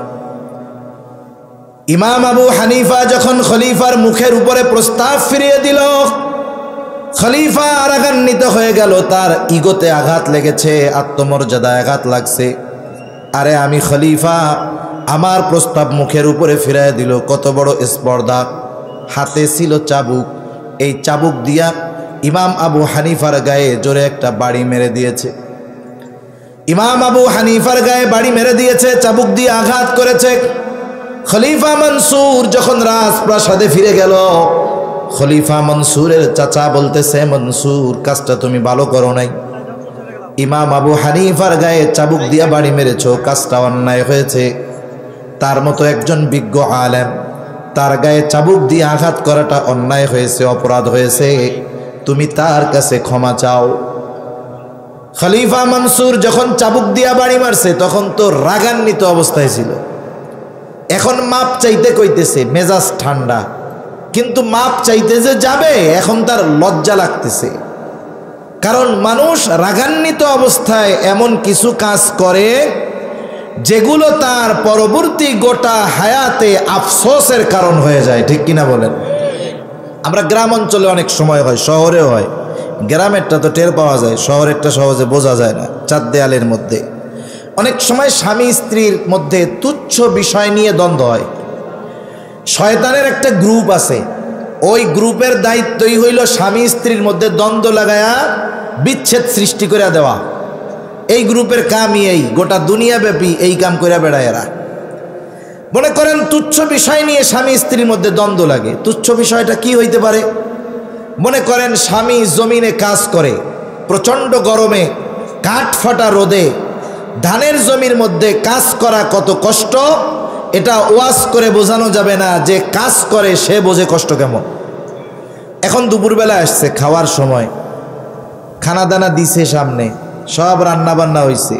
ইমাম আবু হানিফা যখন খলিফার মুখের উপরে প্রস্তাব ফিরিয়ে দিল, খলিফা রাগান্বিত হয়ে গেল, তার ইগোতে আঘাত লেগেছে, আত্মমর্যাদায় আঘাত লাগছে। আরে আমি খলিফা, আমার প্রস্তাব মুখের উপরে ফিরিয়ে দিল, কত বড় স্পর্ধা। হাতে ছিল চাবুক, এই চাবুক দিয়া ইমাম আবু হানিফার গায়ে জোরে একটা বাড়ি মেরে দিয়েছে। ইমাম আবু হানিফার গায়ে বাড়ি মেরে দিয়েছে, চাবুক দিয়ে আঘাত করেছে। খলিফা মনসুর যখন রাজপ্রাসাদে ফিরে গেল, খলিফা মনসুরের চাচা বলতেছে, মনসুর, কাজটা তুমি ভালো করো নাই, ইমাম আবু হানিফার গায়ে চাবুক দিয়া বাড়ি মেরেছো, কাজটা অন্যায় হয়েছে। তার মতো একজন বিজ্ঞ আলেম, তার গায়ে চাবুক দিয়ে আঘাত করাটা অন্যায় হয়েছে, অপরাধ হয়েছে, তুমি তার কাছে ক্ষমা চাও। খলিফা মনসুর যখন চাবুক দিয়া বাড়ি মারছে তখন তো রাগান্বিত অবস্থায় ছিল, এখন মাপ চাইতে কইতেছে, মেজাজ ঠান্ডা, কিন্তু মাপ চাইতে যে যাবে এখন তার লজ্জা লাগতেছে। কারণ মানুষ রাগান্বিত অবস্থায় এমন কিছু কাজ করে যেগুলো তার পরবর্তী গোটা হায়াতে আফসোসের কারণ হয়ে যায়। ঠিক কিনা বলেন? আমরা গ্রাম অঞ্চলে অনেক সময় হয়, শহরেও হয়, গ্রামেরটা তো টের পাওয়া যায়, শহরেরটা সহজে বোঝা যায় না। চার দেয়ালের মধ্যে অনেক সময় স্বামী স্ত্রীর মধ্যে তুচ্ছ বিষয় নিয়ে দ্বন্দ্ব হয়। শয়তানের একটা গ্রুপ আছে, ওই গ্রুপের দায়িত্বই হইল স্বামী স্ত্রীর মধ্যে দ্বন্দ্ব লাগায়া বিচ্ছেদ সৃষ্টি করে দেওয়া। এই গ্রুপের কামই এই, গোটা দুনিয়াব্যাপী এই কাম করে বেড়ায় এরা। মনে করেন তুচ্ছ বিষয় নিয়ে স্বামী স্ত্রীর মধ্যে দ্বন্দ্ব লাগে। তুচ্ছ বিষয়টা কি হইতে পারে? মনে করেন স্বামী জমিনে কাজ করে, প্রচণ্ড গরমে, কাঠ ফাটা রোদে, ধানের জমির মধ্যে কাজ করা কত কষ্ট, এটা ওয়াজ করে বোঝানো যাবে না, যে কাজ করে সে বোঝে কষ্ট কেমন। এখন দুপুরবেলা আসছে, খাওয়ার সময়, খানা দানা দিছে সামনে, সব রান্না বান্না হয়েছে,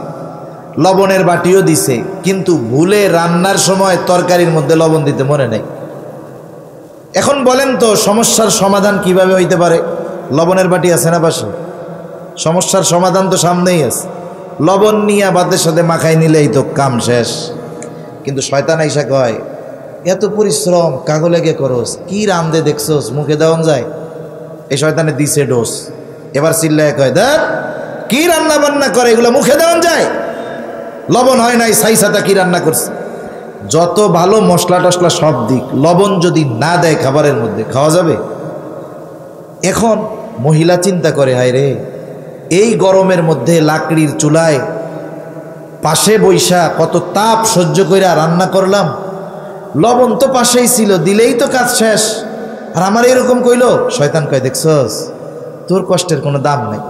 লবণের বাটিও দিছে, কিন্তু ভুলে রান্নার সময় তরকারির মধ্যে লবণ দিতে মনে নেই। এখন বলেন তো সমস্যার সমাধান কিভাবে হইতে পারে? লবণের বাটি আছে না পাশে? সমস্যার সমাধান তো সামনেই আছে। লবণ নিয়ে ভাতের সাথে মাখাই নিলেই তো কাম শেষ। কিন্তু শয়তান আইসা কয়, এত পরিশ্রম কাগো লেগে করস, কি রান্দে দেখছোস, মুখে দেওয়ান যায়? এই শয়তানে দিছে ডোজ। এবার চিল্লায় কয়, দেখ কি রান্না বান্না করে, এগুলো মুখে দেওয়ান যায়? লবণ হয় নাই, সাইসাতা কি রান্না করছে? যত ভালো মশলা টসলা সব দিক, লবণ যদি না দেয় খাবারের মধ্যে, খাওয়া যাবে? এখন মহিলা চিন্তা করে, হায় রে, এই গরমের মধ্যে লাকড়ির চুলায় পাশে বৈশা কত তাপ সহ্য কইরা রান্না করলাম, লবণ তো পাশেই ছিল, দিলেই তো কাজ শেষ, আর আমার এরকম কইলো। শয়তান কয়, দেখছস তোর কষ্টের কোনো দাম নেই।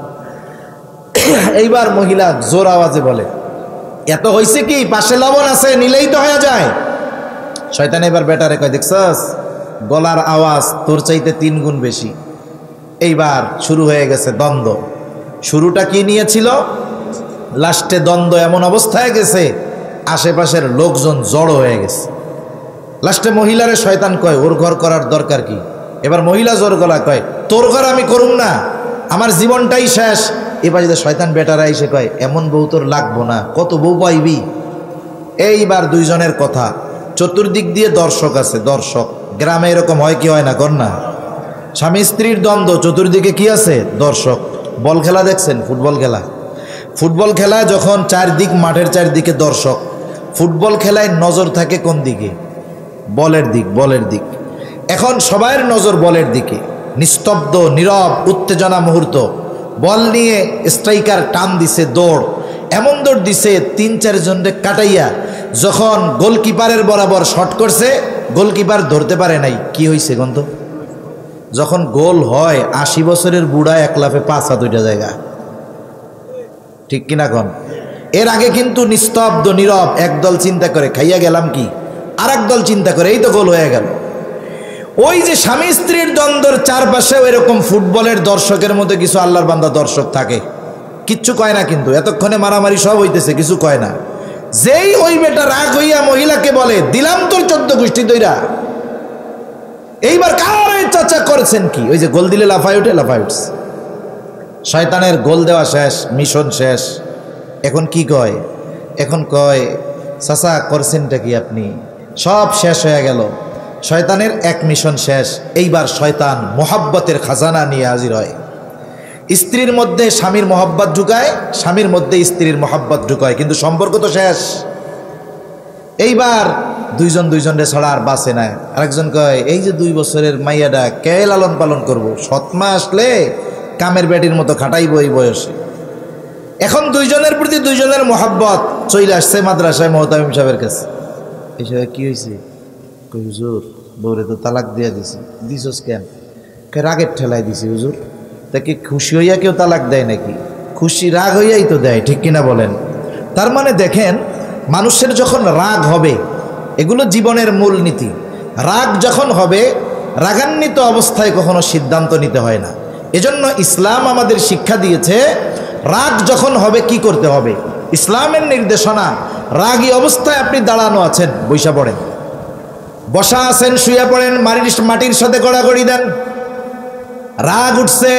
এইবার মহিলা জোর আওয়াজে বলে, এত হইছে কি, পাশে লবণ আছে, নিলেই তো হয়ে যায়। শয়তান এবার বেটারে কয়, দেখছস গলার আওয়াজ তোর চাইতে 3 গুণ বেশি। এইবার শুরু হয়ে গেছে দ্বন্দ্ব। শুরুটা কি নিয়েছিল, লাস্টে দ্বন্দ্ব এমন অবস্থায় গেছে আশেপাশের লোকজন জড়ো হয়ে গেছে। লাস্টে মহিলারে শয়তান কয়, ওর ঘর করার দরকার কি? এবার মহিলা জোর গলা কয়, তোর ঘর আমি করুম না, আমার জীবনটাই শেষ। এবার যদি শয়তান বেটারা এসে কয়, এমন বউ তোর লাগবো না, কত বউ পাইবি? এইবার দুইজনের কথা, চতুর্দিক দিয়ে দর্শক আছে, দর্শক। গ্রামে এরকম হয় কি হয় না, কর না? স্বামী স্ত্রীর দ্বন্দ্ব, চতুর্দিকে কি আছে? দর্শক। বল খেলা দেখছেন? ফুটবল খেলা, ফুটবল খেলায় যখন চারদিক, মাঠের চারদিকে দর্শক, ফুটবল খেলায় নজর থাকে কোন দিকে? বলের দিক, বলের দিক। এখন সবার নজর বলের দিকে, নিস্তব্ধ নীরব উত্তেজনা মুহূর্ত। বল নিয়ে স্ট্রাইকার টান দিছে, দৌড়, এমন দৌড় দিছে 3-4 জনকে কাটাইয়া যখন গোলকিপারের বরাবর শট করছে, গোলকিপার ধরতে পারে নাই। কি হয়েছে গন্ত? যখন গোল হয় 80 বছরের বুড়া এক লাফে 5 হাত ওইটা জায়গা, ঠিক কিনা কন? এর আগে কিন্তু নিস্তব্ধ নীরব, একদল চিন্তা করে খাইয়া গেলাম কি, আর একদল চিন্তা করে এই তো গোল হয়ে গেল। ওই যে স্বামী স্ত্রীর দ্বন্দ্বের চারপাশেও এরকম ফুটবলের দর্শকের মধ্যে কিছু আল্লাহর বান্দা দর্শক থাকে, কিচ্ছু কয় না, কিন্তু এতক্ষণে মারামারি সব হইতেছে, কিছু কয় না। যেই ওই বেটা রাগ হইয়া মহিলাকে বলে, দিলাম তোর 14 গোষ্ঠী দইরা, এইবার কার চাচা করেছেন কি? ওই যে গোল দিলে লাফায় উঠে, লাফায় উঠছে। শয়তানের গোল দেওয়া শেষ, মিশন শেষ। এখন কি কয়? এখন কয়, চাচা করছেনটা কি আপনি? সব শেষ হয়ে গেল, শয়তানের এক মিশন শেষ। এইবার শয়তান মোহাব্বতের খাজানা নিয়ে হাজির হয়। স্ত্রীর মধ্যে স্বামীর মোহাব্বত ঢুকায়, স্বামীর মধ্যে স্ত্রীর মোহাব্বত ঢুকায়, কিন্তু সম্পর্ক তো শেষ। এইবার দুইজন দুইজনরে ছাড়া আর বাঁচে না। আরেকজন কয়, এই যে 2 বছরের মাইয়াটা কে লালন পালন করবো? 7 মাস আসলে কামের বেটির মতো খাটাইব এই বয়সে। এখন দুইজনের প্রতি দুইজনের মোহাব্বত চলে আসছে মাদ্রাসায় মোহতামিম সাহেবের কাছে। এই সাহেব কি হয়েছে? কই হুজুর, বউরে তো তালাক দিয়া দিছি। দিছস কেন? রাগের ঠেলায় দিছি হুজুর। তা কি খুশি হইয়া কেউ তালাক দেয় নাকি? খুশি রাগ হইয়াই তো দেয়, ঠিক কিনা বলেন? তার মানে দেখেন, মানুষের যখন রাগ হবে, এগুলো জীবনের মূল নীতি। রাগ যখন হবে, রাগান্বিত অবস্থায় কখনো সিদ্ধান্ত নিতে হয় না। এজন্য ইসলাম আমাদের শিক্ষা দিয়েছে, রাগ যখন হবে কি করতে হবে। ইসলামের নির্দেশনা, রাগী অবস্থায় আপনি দাঁড়ানো আছেন, বৈশা পড়েন। বসা আছেন, শুয়ে পড়েন, মাটির সাথে গড়াগড়ি দেন। রাগ উঠছে,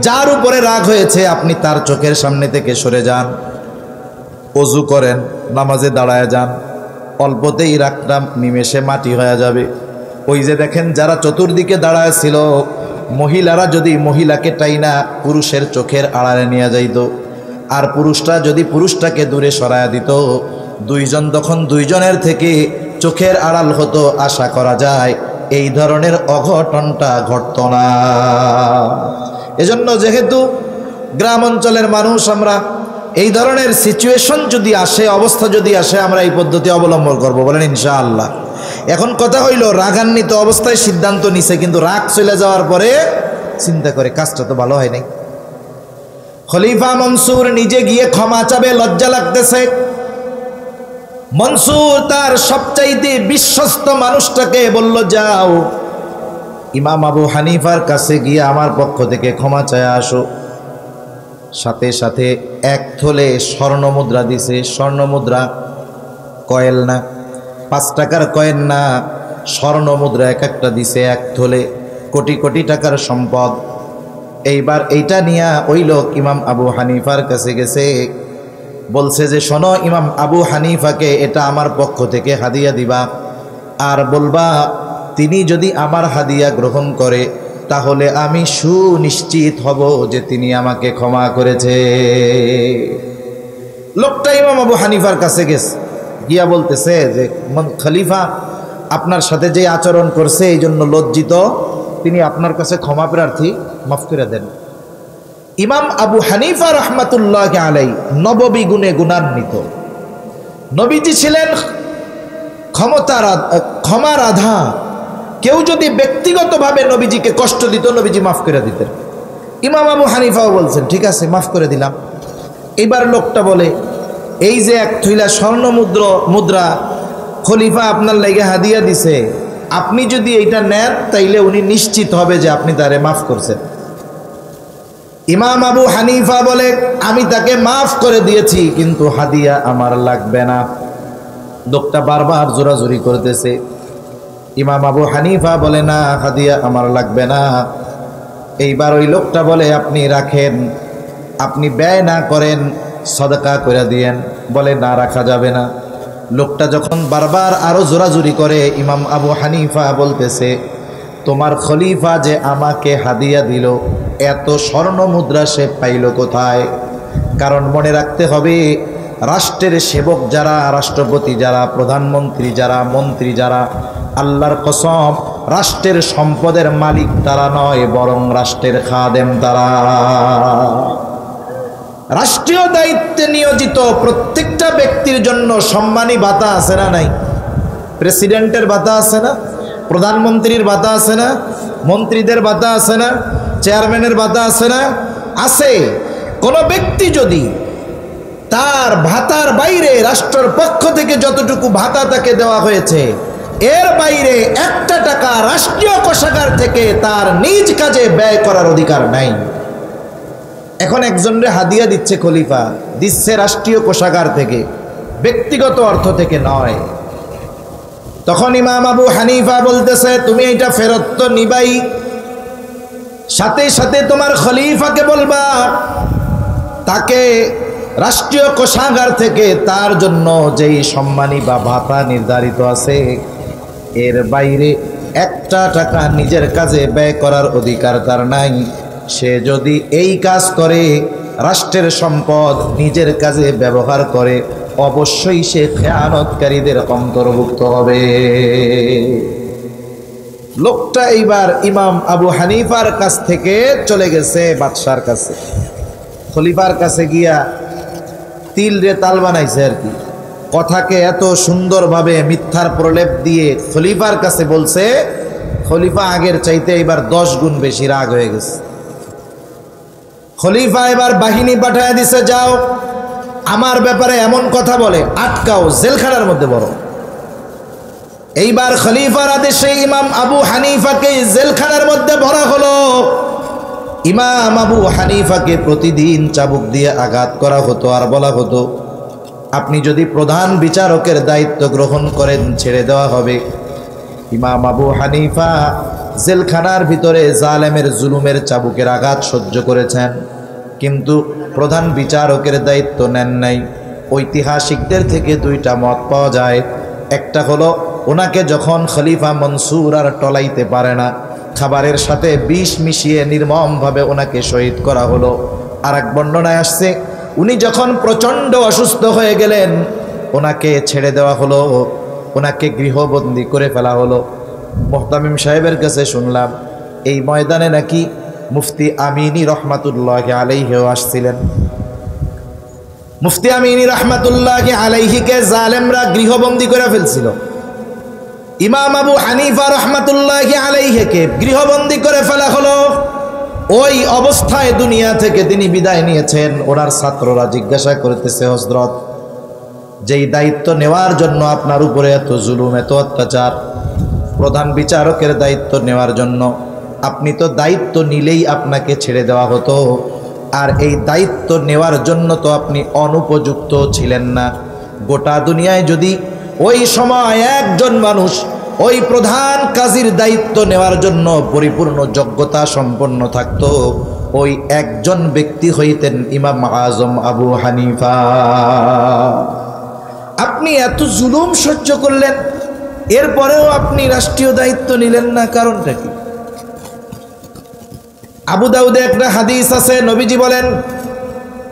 যার উপরে রাগ হয়েছে আপনি তার চোখের সামনে থেকে সরে যান, ওযু করেন, নামাজে দাঁড়ায় যান। অল্পতেই রাগটা নিমেষে মাটি হয়ে যাবে। ওই যে দেখেন, যারা চতুর্দিকে দাঁড়ায় ছিল, মহিলারা যদি মহিলাকে টাইনা পুরুষের চোখের আড়ালে নিয়ে যাইত, আর পুরুষটা যদি পুরুষটাকে দূরে সরায়া দিত, দুইজন তখন দুইজনের থেকে চোখের আড়াল হতো। আশা করা যায় এই ধরনের অঘটনটা ঘটত না। এজন্য যেহেতু গ্রাম অঞ্চলের মানুষ আমরা, এই ধরনের সিচুয়েশন যদি আসে, অবস্থা যদি আসে, আমরা এই পদ্ধতি অবলম্বন করব, বলেন ইনশাআল্লাহ। এখন কথা হইল, রাগান্বিত অবস্থায় সিদ্ধান্ত নিছে, কিন্তু রাগ চলে যাওয়ার পরে চিন্তা করে কাজটা তো ভালো হয় নাই। খলিফা মনসুর নিজে গিয়ে ক্ষমা চাবে, লজ্জা লাগতেছে। মনসুর তার সবচাইতে বিশ্বস্ত মানুষটাকে বলল, যাও ইমাম আবু হানিফার কাছে গিয়ে আমার পক্ষ থেকে ক্ষমা চায় আসো। সাথে সাথে 1 থলে স্বর্ণ মুদ্রা দিছে। স্বর্ণ মুদ্রা, কয়েল না, 5 টাকার কয়েন না, স্বর্ণ মুদ্রা এক একটা দিছে 1 থলে। কোটি কোটি টাকার সম্পদ। এইবার এইটা নিয়ে ওই লোক ইমাম আবু হানিফার কাছে গেছে, বলছে যে শোনো ইমাম আবু হানিফাকে এটা আমার পক্ষ থেকে হাদিয়া দিবা, আর বলবা তিনি যদি আমার হাদিয়া গ্রহণ করে তাহলে আমি সুনিশ্চিত হব যে তিনি আমাকে ক্ষমা করেছে। লোকটা ইমাম আবু হানিফার কাছে গেছে, গিয়া বলতেছে যে খলিফা আপনার সাথে যে আচরণ করছে এই জন্য লজ্জিত, তিনি আপনার কাছে ক্ষমা প্রার্থী, মাফ করে দেন। ইমাম আবু হানিফা রহমাতুল্লাহ আলাই নববী গুণে গুণান্বিত, নবীজি ছিলেন ক্ষমার আধা। কেউ যদি ব্যক্তিগতভাবে নবীজিকে কষ্ট দিত নবীজি মাফ করে দিতেন। ইমাম আবু হানিফাও বলছেন ঠিক আছে মাফ করে দিলাম। এবার লোকটা বলে এই যে এক থইলা স্বর্ণ মুদ্রা খলিফা আপনার লাইগে হাদিয়া দিছে, আপনি যদি এইটা নেন তাইলে উনি নিশ্চিত হবে যে আপনি তারে মাফ করছেন। ইমাম আবু হানিফা বলে আমি তাকে মাফ করে দিয়েছি কিন্তু হাদিয়া আমার লাগবে না। লোকটা বারবার জোরাজুরি করতেছে। ইমাম আবু হানিফা বলে না হাদিয়া আমার লাগবে না। এইবার ওই লোকটা বলে আপনি রাখেন, আপনি ব্যয় না করেন, সদকা করে দিয়েন। বলে না রাখা যাবে না। লোকটা যখন বারবার আরো জোরাজুরি করে ইমাম আবু হানিফা বলতেছে তোমার খলিফা যে আমাকে হাদিয়া দিল এত স্বর্ণ মুদ্রা সে পাইল কোথায়? কারণ মনে রাখতে হবে রাষ্ট্রের সেবক যারা, রাষ্ট্রপতি যারা, প্রধানমন্ত্রী যারা, মন্ত্রী যারা, আল্লাহর কসম রাষ্ট্রের সম্পদের মালিক তারা নয়, বরং রাষ্ট্রের খাদেম তারা। রাষ্ট্রীয় দায়িত্বে নিয়োজিত প্রত্যেকটা ব্যক্তির জন্য সম্মানী ভাতা আছে না নাই? প্রেসিডেন্টের ভাতা আছে না? প্রধানমন্ত্রীর ভাতা আছে না? মন্ত্রীদের ভাতা আছে না? চেয়ারম্যানের ভাতা আছে না? আছে। কোন ব্যক্তি যদি তার ভাতার বাইরে রাষ্ট্রের পক্ষ থেকে যতটুকু ভাতা তাকে দেওয়া হয়েছে এর বাইরে একটা টাকা রাষ্ট্রীয় কোষাগার থেকে তার নিজ কাজে ব্যয় করার অধিকার নাই। এখন একজনরে হাদিয়া দিচ্ছে খলিফা, দিচ্ছে রাষ্ট্রীয় কোষাগার থেকে, ব্যক্তিগত অর্থ থেকে নয়। তখন ইমাম আবু হানিফা বলতেছে তুমি এটা ফেরত তো নিবাই, সাথে সাথে তোমার খলিফাকে বলবা তাকে রাষ্ট্রীয় কোষাগার থেকে তার জন্য যেই সম্মানী বা ভাতা নির্ধারিত আছে এর বাইরে একটা টাকা নিজের কাজে ব্যয় করার অধিকার তার নাই। সে যদি এই কাজ করে, রাষ্ট্রের সম্পদ নিজের কাজে ব্যবহার করে, অবশ্যই সে খেয়ানতকারীদের অন্তর্ভুক্ত হবে। লোকটা এইবার ইমাম আবু হানিফার কাছ থেকে চলে গেছে বাদশার কাছে, খলিফার কাছে গিয়া তিল রে তাল বানাইছে আর কি। কথাকে এত সুন্দরভাবে মিথ্যার প্রলেপ দিয়ে খলিফার কাছে বলছে, খলিফা আগের চাইতে এবার 10 গুণ বেশি রাগ হয়ে গেছে। খলিফা এবার বাহিনী পাঠায় দিছে, যাও আমার ব্যাপারে এমন কথা বলে আটকাও, জেলখানার মধ্যে বড়। এইবার খলিফার আদেশে ইমাম আবু হানিফাকে জেলখানার মধ্যে ভরা হলো। ইমাম আবু হানিফাকে প্রতিদিন চাবুক দিয়ে আঘাত করা হতো আর বলা হতো আপনি যদি প্রধান বিচারকের দায়িত্ব গ্রহণ করেন ছেড়ে দেওয়া হবে। ইমাম আবু হানিফা জেলখানার ভিতরে জালেমের জুলুমের চাবুকের আঘাত সহ্য করেছেন, কিন্তু প্রধান বিচারকের দায়িত্ব নেন নাই। ঐতিহাসিকদের থেকে 2টা মত পাওয়া যায়। একটা হলো ওনাকে যখন খলিফা মনসুর আর টলাইতে পারে না, খাবারের সাথে বিষ মিশিয়ে নির্মমভাবে ওনাকে শহীদ করা হলো। আর এক বর্ণনায় আসছে উনি যখন প্রচণ্ড অসুস্থ হয়ে গেলেন ওনাকে ছেড়ে দেওয়া হলো, ওনাকে গৃহবন্দী করে ফেলা হলো। মুহতামিম সাহেবের কাছে শুনলাম এই ময়দানে নাকি মুফতি আমিনী রহমাতুল্লাহি আলাইহিও আসছিলেন। মুফতি আমিনী রহমাতুল্লাহি আলাইহিকে জালেমরা গৃহবন্দী করে ফেলছিল। ইমাম আবু হানিফা রহমাতুল্লাহি আলাইহিকে গৃহবন্দী করে ফেলা হলো। ওই অবস্থায় দুনিয়া থেকে তিনি বিদায় নিয়েছেন। ওনার ছাত্ররা জিজ্ঞাসা করতেছে হযরত, যেই দায়িত্ব নেওয়ার জন্য আপনার উপরে এত জুলুম, এত অত্যাচার, প্রধান বিচারকের দায়িত্ব নেওয়ার জন্য আপনি তো দায়িত্ব নিলেই আপনাকে ছেড়ে দেওয়া হতো, আর এই দায়িত্ব নেওয়ার জন্য তো আপনি অনুপযুক্ত ছিলেন না। গোটা দুনিয়ায় যদি ওই সময় একজন মানুষ ওই প্রধান কাজীর দায়িত্ব নেওয়ার জন্য পরিপূর্ণ যোগ্যতা সম্পন্ন থাকতো, ওই একজন ব্যক্তি হইতেন ইমাম আজম আবু হানিফা। আপনি এত জুলুম সহ্য করলেন, এরপরেও আপনি রাষ্ট্রীয় দায়িত্ব নিলেন না, কারণটা কি? আবু দাউদে একটা হাদিস আছে, নবীজি বলেন,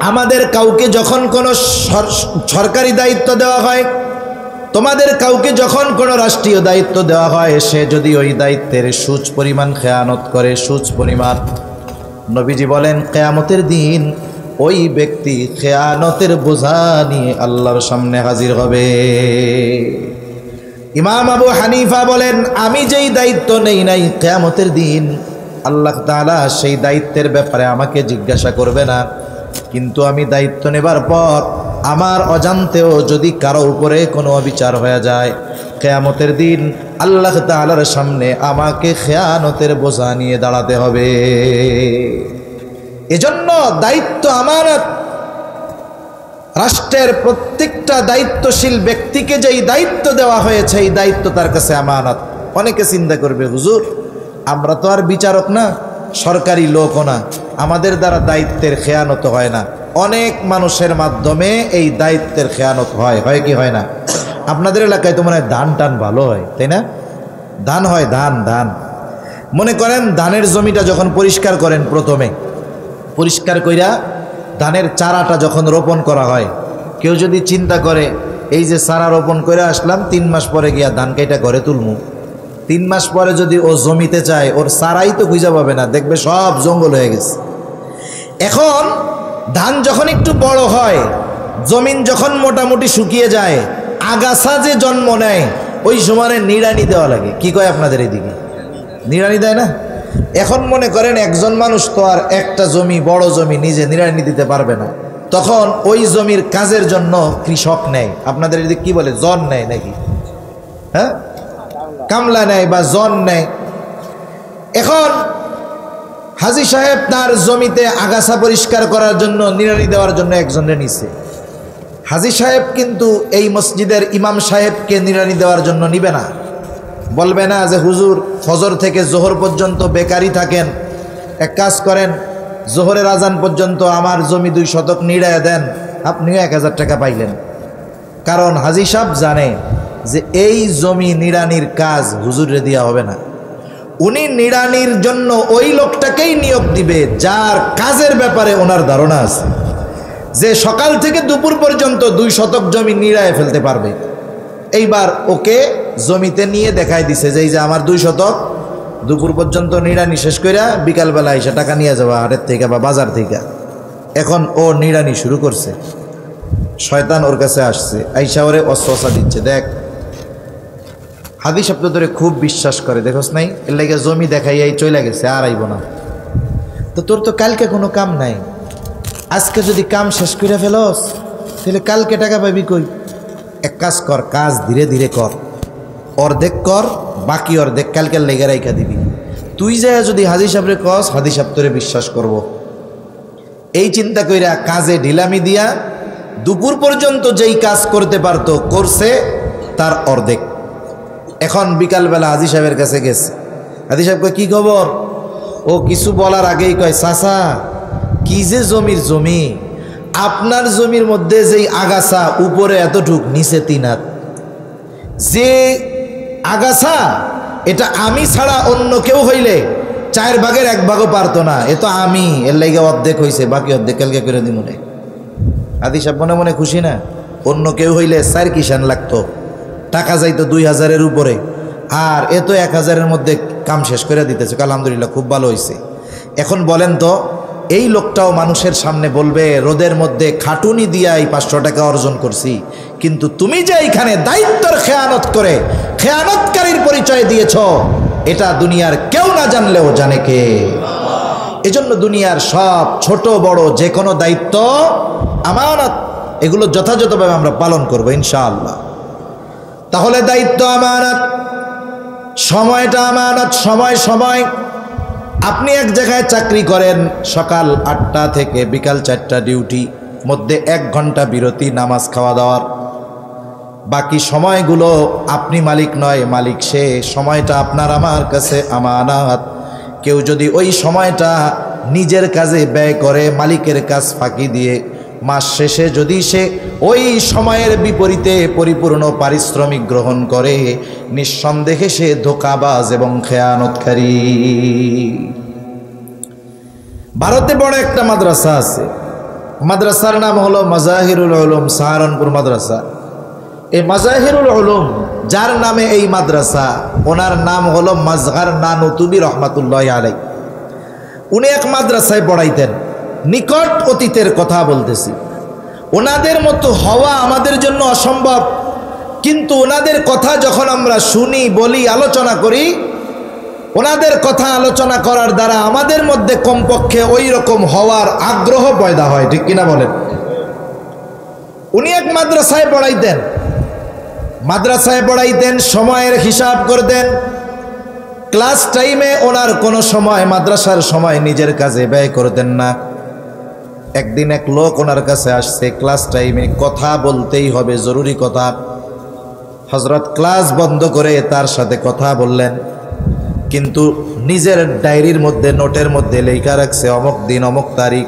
আমাদের কাউকে যখন কোনো সরকারি দায়িত্ব দেওয়া হয়, তোমাদের কাউকে যখন কোনো রাষ্ট্রীয় দায়িত্ব দেওয়া হয়, সে যদি ওই দায়িত্বের সুচ পরিমাণ খেয়ানত করে, সুচ পরিমাণ, নবীজি বলেন কিয়ামতের দিন ওই ব্যক্তি খেয়ানতের বোঝা নিয়ে আল্লাহর সামনে হাজির হবে। ইমাম আবু হানিফা বলেন, আমি যেই দায়িত্ব নেই নাই, কিয়ামতের দিন আল্লাহ তাআলা সেই দায়িত্বের ব্যাপারে আমাকে জিজ্ঞাসা করবে না, কিন্তু আমি দায়িত্ব নেবার পর আমার অজান্তেও যদি কারো উপরে কোনো অবিচার হয়ে যায়, কিয়ামতের দিন আল্লাহ তাআলার সামনে আমাকে খেয়ানতের বোঝা নিয়ে দাঁড়াতে হবে। এজন্য দায়িত্ব আমানত। রাষ্ট্রের প্রত্যেকটা দায়িত্বশীল ব্যক্তিকে যেই দায়িত্ব দেওয়া হয়েছে, এই দায়িত্ব তার কাছে আমানত। অনেকে চিন্তা করবে, হুজুর আমরা তো আর বিচারক না, সরকারি লোকও না, আমাদের দ্বারা দায়িত্বের খেয়ানত হয় না। অনেক মানুষের মাধ্যমে এই দায়িত্বের খেয়ানত হয়, হয় কি হয় না? আপনাদের এলাকায় তো মনে হয় ধান টান ভালো হয়, তাই না? ধান হয়, ধান ধান মনে করেন ধানের জমিটা যখন পরিষ্কার করেন, প্রথমে পরিষ্কার কইরা ধানের চারাটা যখন রোপণ করা হয়, কেউ যদি চিন্তা করে এই যে চারা রোপণ করে আসলাম, 3 মাস পরে গিয়া ধান কাইটা ঘরে তুলমু, 3 মাস পরে যদি ও জমিতে চায়, ওর চারাই তো খুঁজে পাবে না, দেখবে সব জঙ্গল হয়ে গেছে। এখন ধান যখন একটু বড় হয়, জমিন যখন মোটামুটি শুকিয়ে যায়, আগাছা যে জন্ম নেয়, ওই সময় নিড়ানি দেওয়া লাগে। কি কয় আপনাদের এদিকে? নিড়ানি দেয় না? এখন মনে করেন একজন মানুষ তো আর একটা জমি, বড় জমি নিজে নিড়ানি দিতে পারবে না, তখন ওই জমির কাজের জন্য কৃষক নেয়। আপনাদের এদিকে কি বলে, জন নেয় নাকি? হ্যাঁ, কামলা নেয় বা জন নেয়। এখন হাজী সাহেব তার জমিতে আগাছা পরিষ্কার করার জন্য, নিড়ানি দেওয়ার জন্য একজনের নিছে। হাজী সাহেব কিন্তু এই মসজিদের ইমাম সাহেবকে নিড়ানি দেওয়ার জন্য নিবে না, বলবে না যে হুজুর ফজর থেকে জোহর পর্যন্ত বেকারি থাকেন, এক কাজ করেন জোহরের আজান পর্যন্ত আমার জমি 2 শতক নিড়াইয়া দেন, আপনিও 1000 টাকা পাইলেন। কারণ হাজী সাহেব জানে যে এই জমি নিড়ানির কাজ হুজুরে দেওয়া হবে না, উনি নিড়ানির জন্য ওই লোকটাকেই নিয়োগ দিবে যার কাজের ব্যাপারে ওনার ধারণা আছে, যে সকাল থেকে দুপুর পর্যন্ত 2 শতক জমি নিড়ায় ফেলতে পারবে। এইবার ওকে জমিতে নিয়ে দেখাই দিছে যে এই যে আমার 2 শতক, দুপুর পর্যন্ত নিড়ানি শেষ কইরা বিকালবেলা এসে টাকা নিয়ে যাবা হাটের থেকে বা বাজার থেকে। এখন ও নিড়ানি শুরু করছে, শয়তান ওর কাছে আসছে, আইসা ওরে অস্ত্রসা দিচ্ছে, দেখ হাদিস শব্দ ধরে খুব বিশ্বাস করে, দেখোস নাই, এর লাগে জমি দেখাইয়াই চলে গেছে, আর আইব না। তো তোর তো কালকে কোনো কাম নাই, আজকে যদি কাম শেষ করে ফেলস তাহলে কালকে টাকা পাবি কই? এক কাজ কর, কাজ ধীরে ধীরে কর, অর্ধেক কর, বাকি অর্ধেক কালকের লেগে রাইখা দিবি। তুই যায় যদি হাজী সাহেবরে কস, হাজী সাহেব তোরে বিশ্বাস করব। এই চিন্তা কইরা কাজে ঢিলামি দিয়া দুপুর পর্যন্ত যেই কাজ করতে পারতো করছে তার অর্ধেক। এখন বিকালবেলা হাজী সাহেবের কাছে গেছে, হাজী সাহেব কয় কি খবর? ও কিছু বলার আগেই কয়, চাচা কি যে জমির জমি, আপনার জমির মধ্যে যেই আগাছা উপরে এতটুক নিচে 3 হাত, যে আগাছা এটা আমি ছাড়া অন্য কেউ হইলে 4 ভাগের 1 ভাগও পারতো না, এ তো আমি, এর লাগে অর্ধেক হয়েছে, বাকি অর্ধেক কালকে করে দিব রে। হাজী সাহেব মনে মনে খুশি না? অন্য কেউ হইলে 4 কিষান লাগতো, টাকা যাইতো 2000-এর উপরে, আর এ তো 1000-এর মধ্যে কাম শেষ করে দিতেছে, আলহামদুলিল্লাহ খুব ভালো হয়েছে। এখন বলেন তো, এই লোকটাও মানুষের সামনে বলবে রোদের মধ্যে খাটুনি দিয়া এই 500 টাকা অর্জন করছি, কিন্তু তুমি যে এইখানে দায়িত্বের খেয়ানত করে খেয়ানতকারীর পরিচয় দিয়েছ, এটা দুনিয়ার কেউ না জানলেও জানে কে? এজন্য দুনিয়ার সব ছোট বড় যে কোনো দায়িত্ব আমানত, এগুলো যথাযথভাবে আমরা পালন করব ইনশাআল্লাহ। তাহলে দায়িত্ব আমানত, সময়টা আমানত। সময় সময় আপনি এক জায়গায় চাকরি করেন, সকাল 8টা থেকে বিকাল 4টা ডিউটি, মধ্যে 1 ঘন্টা বিরতি নামাজ খাওয়া দাওয়ার। বাকি সময়গুলো আপনি মালিক নয়, মালিক সে। সময়টা আপনার আমার কাছে আমানত। কেউ যদি ওই সময়টা নিজের কাজে ব্যয় করে, মালিকের কাজ ফাঁকি দিয়ে, মাস শেষে যদি সে ওই সময়ের বিপরীতে পরিপূর্ণ পারিশ্রমিক গ্রহণ করে, নিঃসন্দেহে সে ধোঁকাবাজ এবং খেয়ানতকারী। ভারতে বড় একটা মাদ্রাসা আছে, মাদ্রাসার নাম হলো মাজাহিরুল উলুম সাহারানপুর মাদ্রাসা। এই মাজাহিরুল উলুম যার নামে এই মাদ্রাসা, ওনার নাম হলো মাজহার নানুতুবি রহমাতুল্লাহ আলাই। উনি এক মাদ্রাসায় পড়াইতেন, নিকট অতীতের কথা বলতেছি। ওনাদের মতো হওয়া আমাদের জন্য অসম্ভব, কিন্তু ওনাদের কথা যখন আমরা শুনি, বলি, আলোচনা করি, ওনাদের কথা আলোচনা করার দ্বারা আমাদের মধ্যে কমপক্ষে ওই রকম হওয়ার আগ্রহ পয়দা হয়, ঠিক কিনা বলেন? উনি এক মাদ্রাসায় পড়াইতেন, সময়ের হিসাব করতেন। ক্লাস টাইমে ওনার কোনো সময়, মাদ্রাসার সময় নিজের কাজে ব্যয় করতেন না। একদিন এক লোক ওনার কাছে আসছে, ক্লাস টাইমে কথা বলতেই হবে, জরুরি কথা। হযরত ক্লাস বন্ধ করে তার সাথে কথা বললেন, কিন্তু নিজের ডায়েরির মধ্যে, নোটের মধ্যে লেখা রাখছে অমুক দিন অমুক তারিখ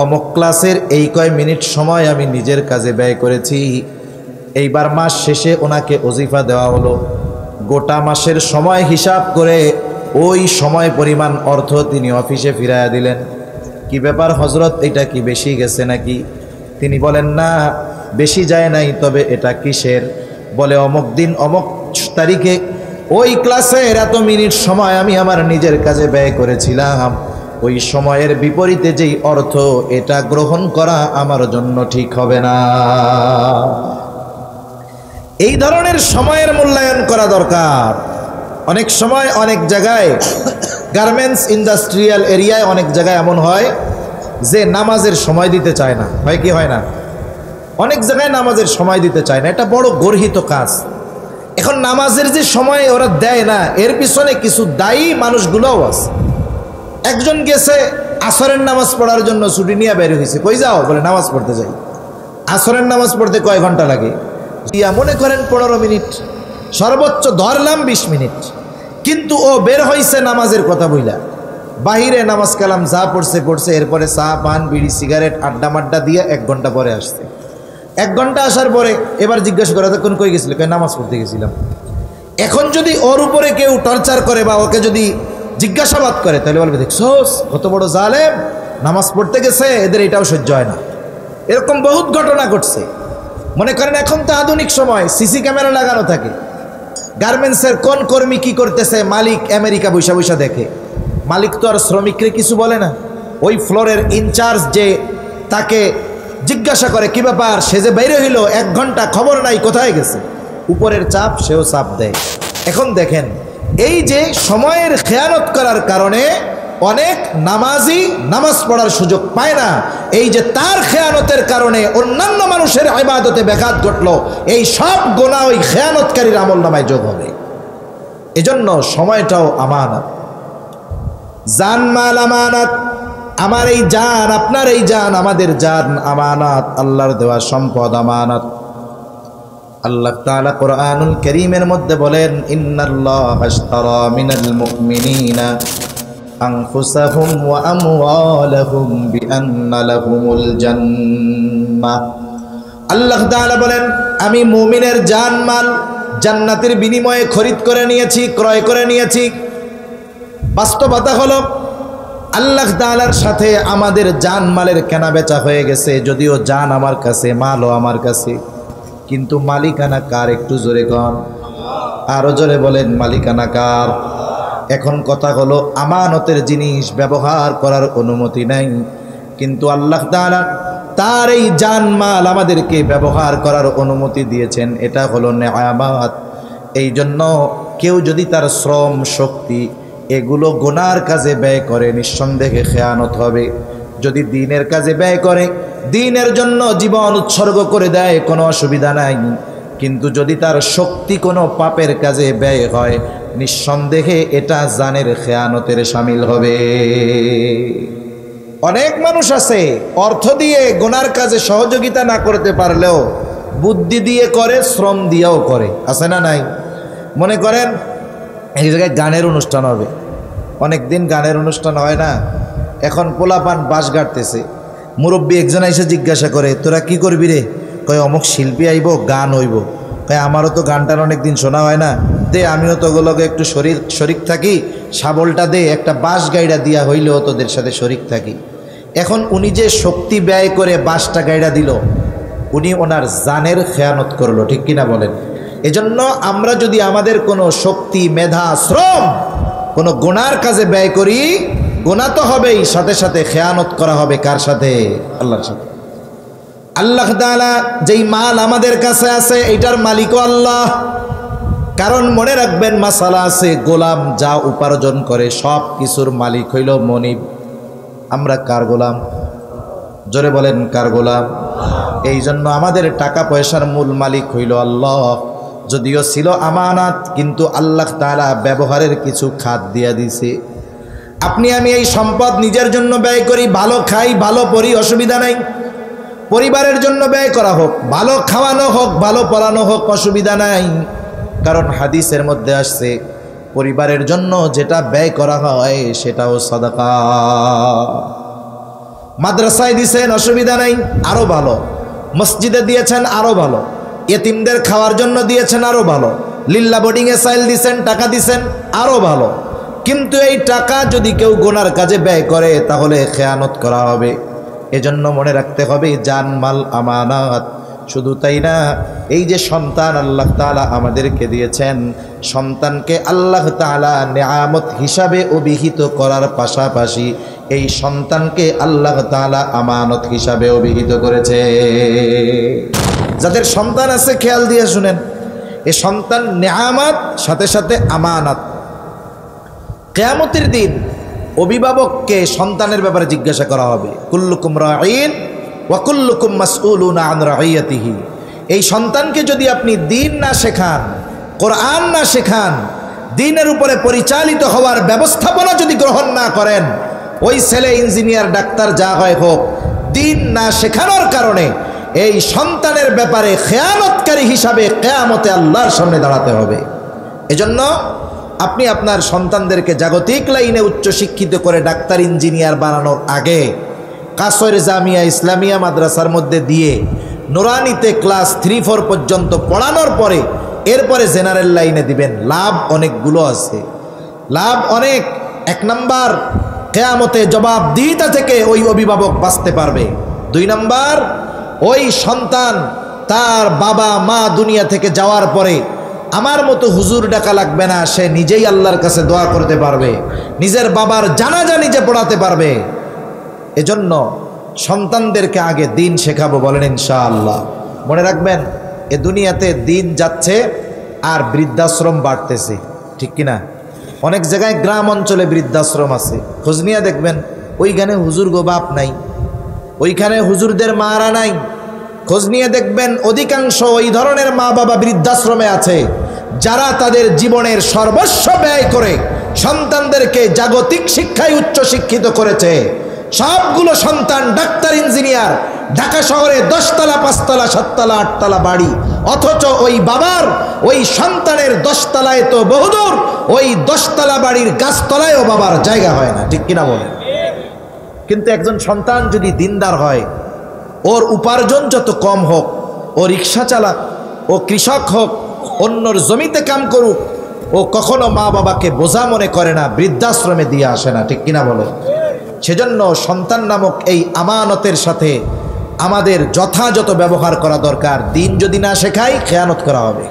অমুক ক্লাসের এই কয় মিনিট সময় আমি নিজের কাজে ব্যয় করেছি। এইবার মাস শেষে ওনাকে ওজিফা দেওয়া হলো, গোটা মাসের সময় হিসাব করে ওই সময় পরিমাণ অর্থ তিনি অফিসে ফিরাইয়া দিলেন। কি ব্যাপার হযরত, এটা কি বেশি গেছে নাকি? তিনি বলেন, না বেশি যায় নাই, তবে এটা কিসের? বলে, অমুক দিন অমুক তারিখে ওই ক্লাসের এত মিনিট সময় আমি আমার নিজের কাজে ব্যয় করেছিলাম। ওই সময়ের বিপরীতে যেই অর্থ, এটা গ্রহণ করা আমার জন্য ঠিক হবে না। এই ধরনের সময়ের মূল্যায়ন করা দরকার। অনেক সময় অনেক জায়গায়, গার্মেন্টস ইন্ডাস্ট্রিয়াল এরিয়ায় অনেক জায়গায় এমন হয় যে নামাজের সময় দিতে চায় না, হয় কি হয় না? অনেক জায়গায় নামাজের সময় দিতে চায় না, এটা বড় গর্হিত কাজ। এখন নামাজের যে সময় ওরা দেয় না, এর পিছনে কিছু দায়ী মানুষগুলোও আছে। একজন গেছে আসরের নামাজ পড়ার জন্য, ছুটি নিয়ে বের হয়েছে, কই যাও? বলে নামাজ পড়তে যাই। আসরের নামাজ পড়তে কয় ঘন্টা লাগে? মনে করেন 15 মিনিট, সর্বোচ্চ ধরলাম 20 মিনিট। কিন্তু ও বের হয়েছে নামাজের কথা বইলা, বাহিরে নামাজ কালাম যা পড়ছে, এরপরে চা পান বিড়ি সিগারেট আড্ডা মাড্ডা দিয়ে 1 ঘন্টা পরে আসছে। 1 ঘন্টা আসার পরে এবার জিজ্ঞাসা করে, তখন কই গেছিল? কই নামাজ পড়তে গেছিলাম। এখন যদি ওর উপরে কেউ টর্চার করে বা ওকে যদি জিজ্ঞাসাবাদ করে, তাহলে বলবে, দেখছোস কত বড় জালেম, নামাজ পড়তে গেছে, এদের এটাও সহ্য হয় না। এরকম বহুত ঘটনা ঘটছে। মনে করেন এখন তো আধুনিক সময়, সিসি ক্যামেরা লাগানো থাকে। গার্মেন্টসের কোন কর্মী কি করতেছে, মালিক আমেরিকা বৈশা বৈশা দেখে। মালিক তো আর শ্রমিকরে কিছু বলে না। ওই ফ্লোরের ইনচার্জ যে, তাকে জিজ্ঞাসা করে, কি ব্যাপার, সে যে বাইরে হইল 1 ঘন্টা, খবর নাই কোথায় গেছে। উপরের চাপ, সেও চাপ দেয়। এখন দেখেন, এই যে সময়ের খেয়ানত করার কারণে অনেক নামাজি নামাজ পড়ার সুযোগ পায় না। এই যে তার খেয়ানতের কারণে অন্যান্য মানুষের ইবাদতে ব্যাঘাত ঘটলো, এই সব গুনাহ ওই খেয়ানতকারীর আমলনামায় যোগ হবে। এজন্য সময়টাও আমানত, জানমাল আমানত। আমার এই জান, আপনার এই জান, আমাদের জান আমানত, আল্লাহর দেওয়া সম্পদ আমানত। আল্লাহ তাআলা কোরআনুল কারীমের মধ্যে বলেন, ইন্নাল্লাহা আশতারা মিনাল মুমিনিনা আনফুসাহুম ওয়া আমওয়ালাহুম বিআন্না লাহুমুল জান্নাহ। আল্লাহ তাআলা বলেন, আমি মুমিনের জানমাল জান্নাতের বিনিময়ে খরিদ করে নিয়েছি, ক্রয় করে নিয়েছি। বাস্তবতা হলো আল্লাহ তাআলার সাথে আমাদের জানমালের কেনা বেচা হয়ে গেছে। যদিও জান আমার কাছে, মালও আমার কাছে, কিন্তু মালিকানা কার? একটু জোরে কন, আরো জোরে বলেন, মালিকানা কার? এখন কথা হলো, আমানতের জিনিস ব্যবহার করার অনুমতি নাই, কিন্তু আল্লাহ তাআলা তার এই জানমাল আমাদেরকে ব্যবহার করার অনুমতি দিয়েছেন। এটা হলো নেয়ামত। এই জন্য কেউ যদি তার শ্রম শক্তি এগুলো গুনার কাজে ব্যয় করে, নিঃসন্দেহে খেয়ানত হবে। যদি দ্বীনের কাজে ব্যয় করে, দ্বীনের জন্য জীবন উৎসর্গ করে দেয়, কোনো অসুবিধা নাই। কিন্তু যদি তার শক্তি কোনো পাপের কাজে ব্যয় হয়, নিঃসন্দেহে এটা জানের খেয়ানতের শামিল হবে। অনেক মানুষ আছে অর্থ দিয়ে গুনার কাজে সহযোগিতা না করতে পারলেও বুদ্ধি দিয়ে করে, শ্রম দিয়েও করে, আছে না নাই? মনে করেন এই জায়গায় গানের অনুষ্ঠান হবে, অনেক দিন গানের অনুষ্ঠান হয় না, এখন পোলাপান বাঁশ গাড়তেছে, মুরব্বী একজন এসে জিজ্ঞাসা করে, তোরা কি করবি রে? কয় অমুক শিল্পী আইব, গান হইব। কয় আমারও তো গানটার অনেক দিন শোনা হয় না, দে আমিও তো ওগুলোকে একটু শরিক থাকি, শাবলটা দে, একটা বাঁশ গাইড়া দিয়া হইলেও তোদের সাথে শরিক থাকি। এখন উনি যে শক্তি ব্যয় করে বাঁশটা গাইড়া দিল, উনি ওনার জানের খেয়ানত করলো, ঠিক কিনা বলেন? এজন্য আমরা যদি আমাদের কোনো শক্তি, মেধা, শ্রম কোনো গুনার কাজে ব্যয় করি, গুনাহ তো হবেই, সাথে সাথে খেয়ানত করা হবে কার সাথে? আল্লাহর সাথে। আল্লাহ তাআলা যেই মাল আমাদের কাছে আছে এটার মালিকও আল্লাহ। কারণ মনে রাখবেন মাসালা আছে, গোলাম যা উপার্জন করে সব কিছুর মালিক হইল মনিব। আমরা কার গোলাম? জোরে বলেন কার গোলাম? এই জন্য আমাদের টাকা পয়সার মূল মালিক হইল আল্লাহ। যদিও ছিল আমানাত, কিন্তু আল্লাহ তাআলা ব্যবহারের কিছু খাত দিয়া দিছে। আপনি আমি এই সম্পদ নিজের জন্য ব্যয় করি, ভালো খাই, ভালো পরি, অসুবিধা নাই। পরিবারের জন্য ব্যয় করা হোক, ভালো খাওয়ানো হোক, ভালো পড়ানো হোক, অসুবিধা নাই। কারণ হাদিসের মধ্যে আসছে পরিবারের জন্য যেটা ব্যয় করা হয় সেটাও সাদাকা। মাদ্রাসায় দিয়েছেন, অসুবিধা নাই, আরো ভালো। মসজিদে দিয়েছেন, আরো ভালো। এতিমদের খাওয়ার জন্য দিয়েছেন, আরো ভালো। লিল্লা বোর্ডিংয়ে চাইল দিয়েছেন, টাকা দিয়েছেন, আরো ভালো। কিন্তু এই টাকা যদি কেউ গুনার কাজে ব্যয় করে তাহলে খেয়ানত করা হবে। এজন্য মনে রাখতে হবে জান মাল আমানাত। শুধু তাই না, এই যে সন্তান আল্লাহ তাআলা আমাদেরকে দিয়েছেন, সন্তানকে আল্লাহ তাআলা নেয়ামত হিসাবে অভিহিত করার পাশাপাশি এই সন্তানকে আল্লাহ তাআলা আমানত হিসাবে অভিহিত করেছে। যাদের সন্তান আছে খেয়াল দিয়ে শুনেন, এই সন্তান নেয়ামত, সাথে সাথে আমানত। কিয়ামতের দিন অভিভাবককে সন্তানের ব্যাপারে জিজ্ঞাসা করা হবে, কুল্লুকুম রাঈন ওয়া কুল্লুকুম মাসউলুনা আন রাঈয়াতিহি। এই সন্তানকে যদি আপনি দ্বীন না শেখান, কোরআন না শেখান, দ্বীনের উপরে পরিচালিত হওয়ার ব্যবস্থাপনা যদি গ্রহণ না করেন, ওই ছেলে ইঞ্জিনিয়ার, ডাক্তার যা হয় হোক, দ্বীন না শেখানোর কারণে এই সন্তানের ব্যাপারে খেয়ানতকারী হিসাবে কিয়ামতে আল্লাহর সামনে দাঁড়াতে হবে। এজন্য আপনি আপনার সন্তানদেরকে জাগতিক লাইনে উচ্চশিক্ষিত করে ডাক্তার, ইঞ্জিনিয়ার বানানোর আগে কাসর জামিয়া ইসলামিয়া মাদ্রাসার মধ্যে দিয়ে নুরানিতে ক্লাস 3-4 পর্যন্ত পড়ানোর পরে এরপরে জেনারেল লাইনে দিবেন। লাভ অনেকগুলো আছে, লাভ অনেক। 1 নাম্বার, কিয়ামতে জবাবদিহিতা থেকে ওই অভিভাবক বাঁচতে পারবে। 2 নাম্বার, ওই সন্তান তার বাবা মা দুনিয়া থেকে যাওয়ার পরে আমার মতো হুজুর ডাকা লাগবে না, সে নিজেই আল্লাহর কাছে দোয়া করতে পারবে, নিজের বাবার জানাজা নিজে পড়াতে পারবে। এজন্য সন্তানদেরকে আগে দ্বীন শেখাবো, বলেন ইনশাআল্লাহ। মনে রাখবেন, এ দুনিয়াতে দিন যাচ্ছে আর বৃদ্ধাশ্রম বাড়তেছে, ঠিক কিনা? অনেক জায়গায় গ্রাম অঞ্চলে বৃদ্ধাশ্রম আছে, খোঁজ নিয়ে দেখবেন ওইখানে হুজুর গো বাপ নাই, ওইখানে হুজুরদের মারা নাই। খোঁজ নিয়ে দেখবেন অধিকাংশ ওই ধরনের মা বাবা বৃদ্ধাশ্রমে আছে যারা তাদের জীবনের সর্বস্ব ব্যয় করে সন্তানদেরকে জাগতিক শিক্ষায় উচ্চ শিক্ষিত করেছে। সবগুলো সন্তান ডাক্তার, ইঞ্জিনিয়ার, ঢাকা শহরে 10 তলা, 5 তলা, 7 তলা, 8 তলা বাড়ি, অথচ ওই বাবার ওই সন্তানের 10 তলায় তো বহুদূর, ওই 10 তলা বাড়ির গাছতলায়ও বাবার জায়গা হয় না, ঠিক কিনা বলেন? কিন্তু একজন সন্তান যদি দিনদার হয়, ওর উপার্জন যত কম হোক, ও রিক্সা চালাক, ও কৃষক হোক, অন্যর জমিতে কাম করুক, ও কখনো মা বাবাকে বোঝা মনে করে না, বৃদ্ধাশ্রমে দিয়ে আসে না, ঠিক কিনা বলে? সেজন্য সন্তান নামক এই আমানতের সাথে আমাদের যথাযথ ব্যবহার করা দরকার। দিন যদি না শেখাই খেয়ানত করা হবে।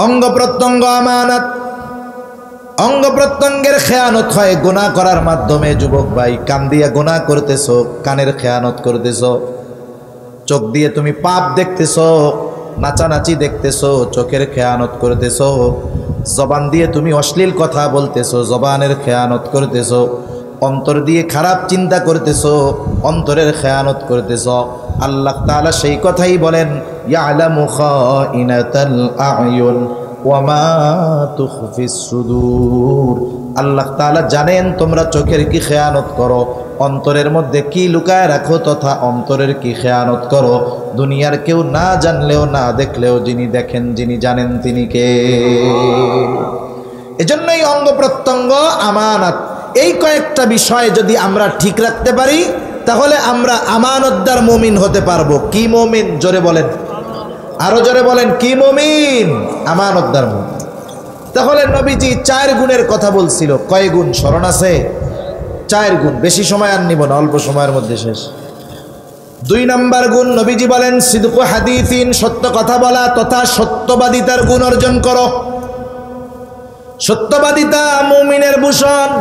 অঙ্গ প্রত্যঙ্গ আমানত, অঙ্গ প্রত্যঙ্গের খেয়ানত হয় গুনাহ করার মাধ্যমে। যুবক ভাই, কান দিয়ে গুনাহ করতেছো, কানের খেয়ানত করতেছো। চোখ দিয়ে তুমি পাপ দেখতেছো, নাচানাচি দেখতেছো, চোখের খেয়ানত করতেছো। জবান দিয়ে তুমি অশ্লীল কথা বলতেছো, জবানের খেয়ানত করতেছো। অন্তর দিয়ে খারাপ চিন্তা করতেছো, অন্তরের খেয়ানত করতেছো। আল্লাহ তাআলা সেই কথাই বলেন, ইয়ালামু খাইনাতাল আয়ুন, ওয়া মা তুখফিস সুদূর, আল্লাহ তাআলা জানেন তোমরা চোখের কি খেয়ানত করো, অন্তরের মধ্যে কি লুকায় রাখো তথা অন্তরের কি খেয়ানত করো। দুনিয়ার কেউ না জানলেও না দেখলেও যিনি দেখেন যিনি জানেন তিনি কে। এজন্যই অঙ্গ প্রত্যঙ্গ আমানত, এই কয়েকটা বিষয় যদি আমরা ঠিক রাখতে পারি তাহলে আমরা আমানতদার মুমিন হতে পারবো। কি মুমিন? জোরে বলেন, আরো জোরে বলেন, কি মুমিন? আমানতদার মুমিন। তাহলে নবীজি 4 গুণের কথা বলছিল। কয় গুণ স্মরণ আছে? 4 গুণ। বেশি সময় আর নিব না, অল্প সময়ের মধ্যে শেষ। 2 নম্বর গুণ নবীজি বলেন সিদকু হাদিসিন, সত্য কথা বলা তথা সত্যবাদিতার গুণ অর্জন করো। সত্যবাদিতা মুমিনের ভূষণ।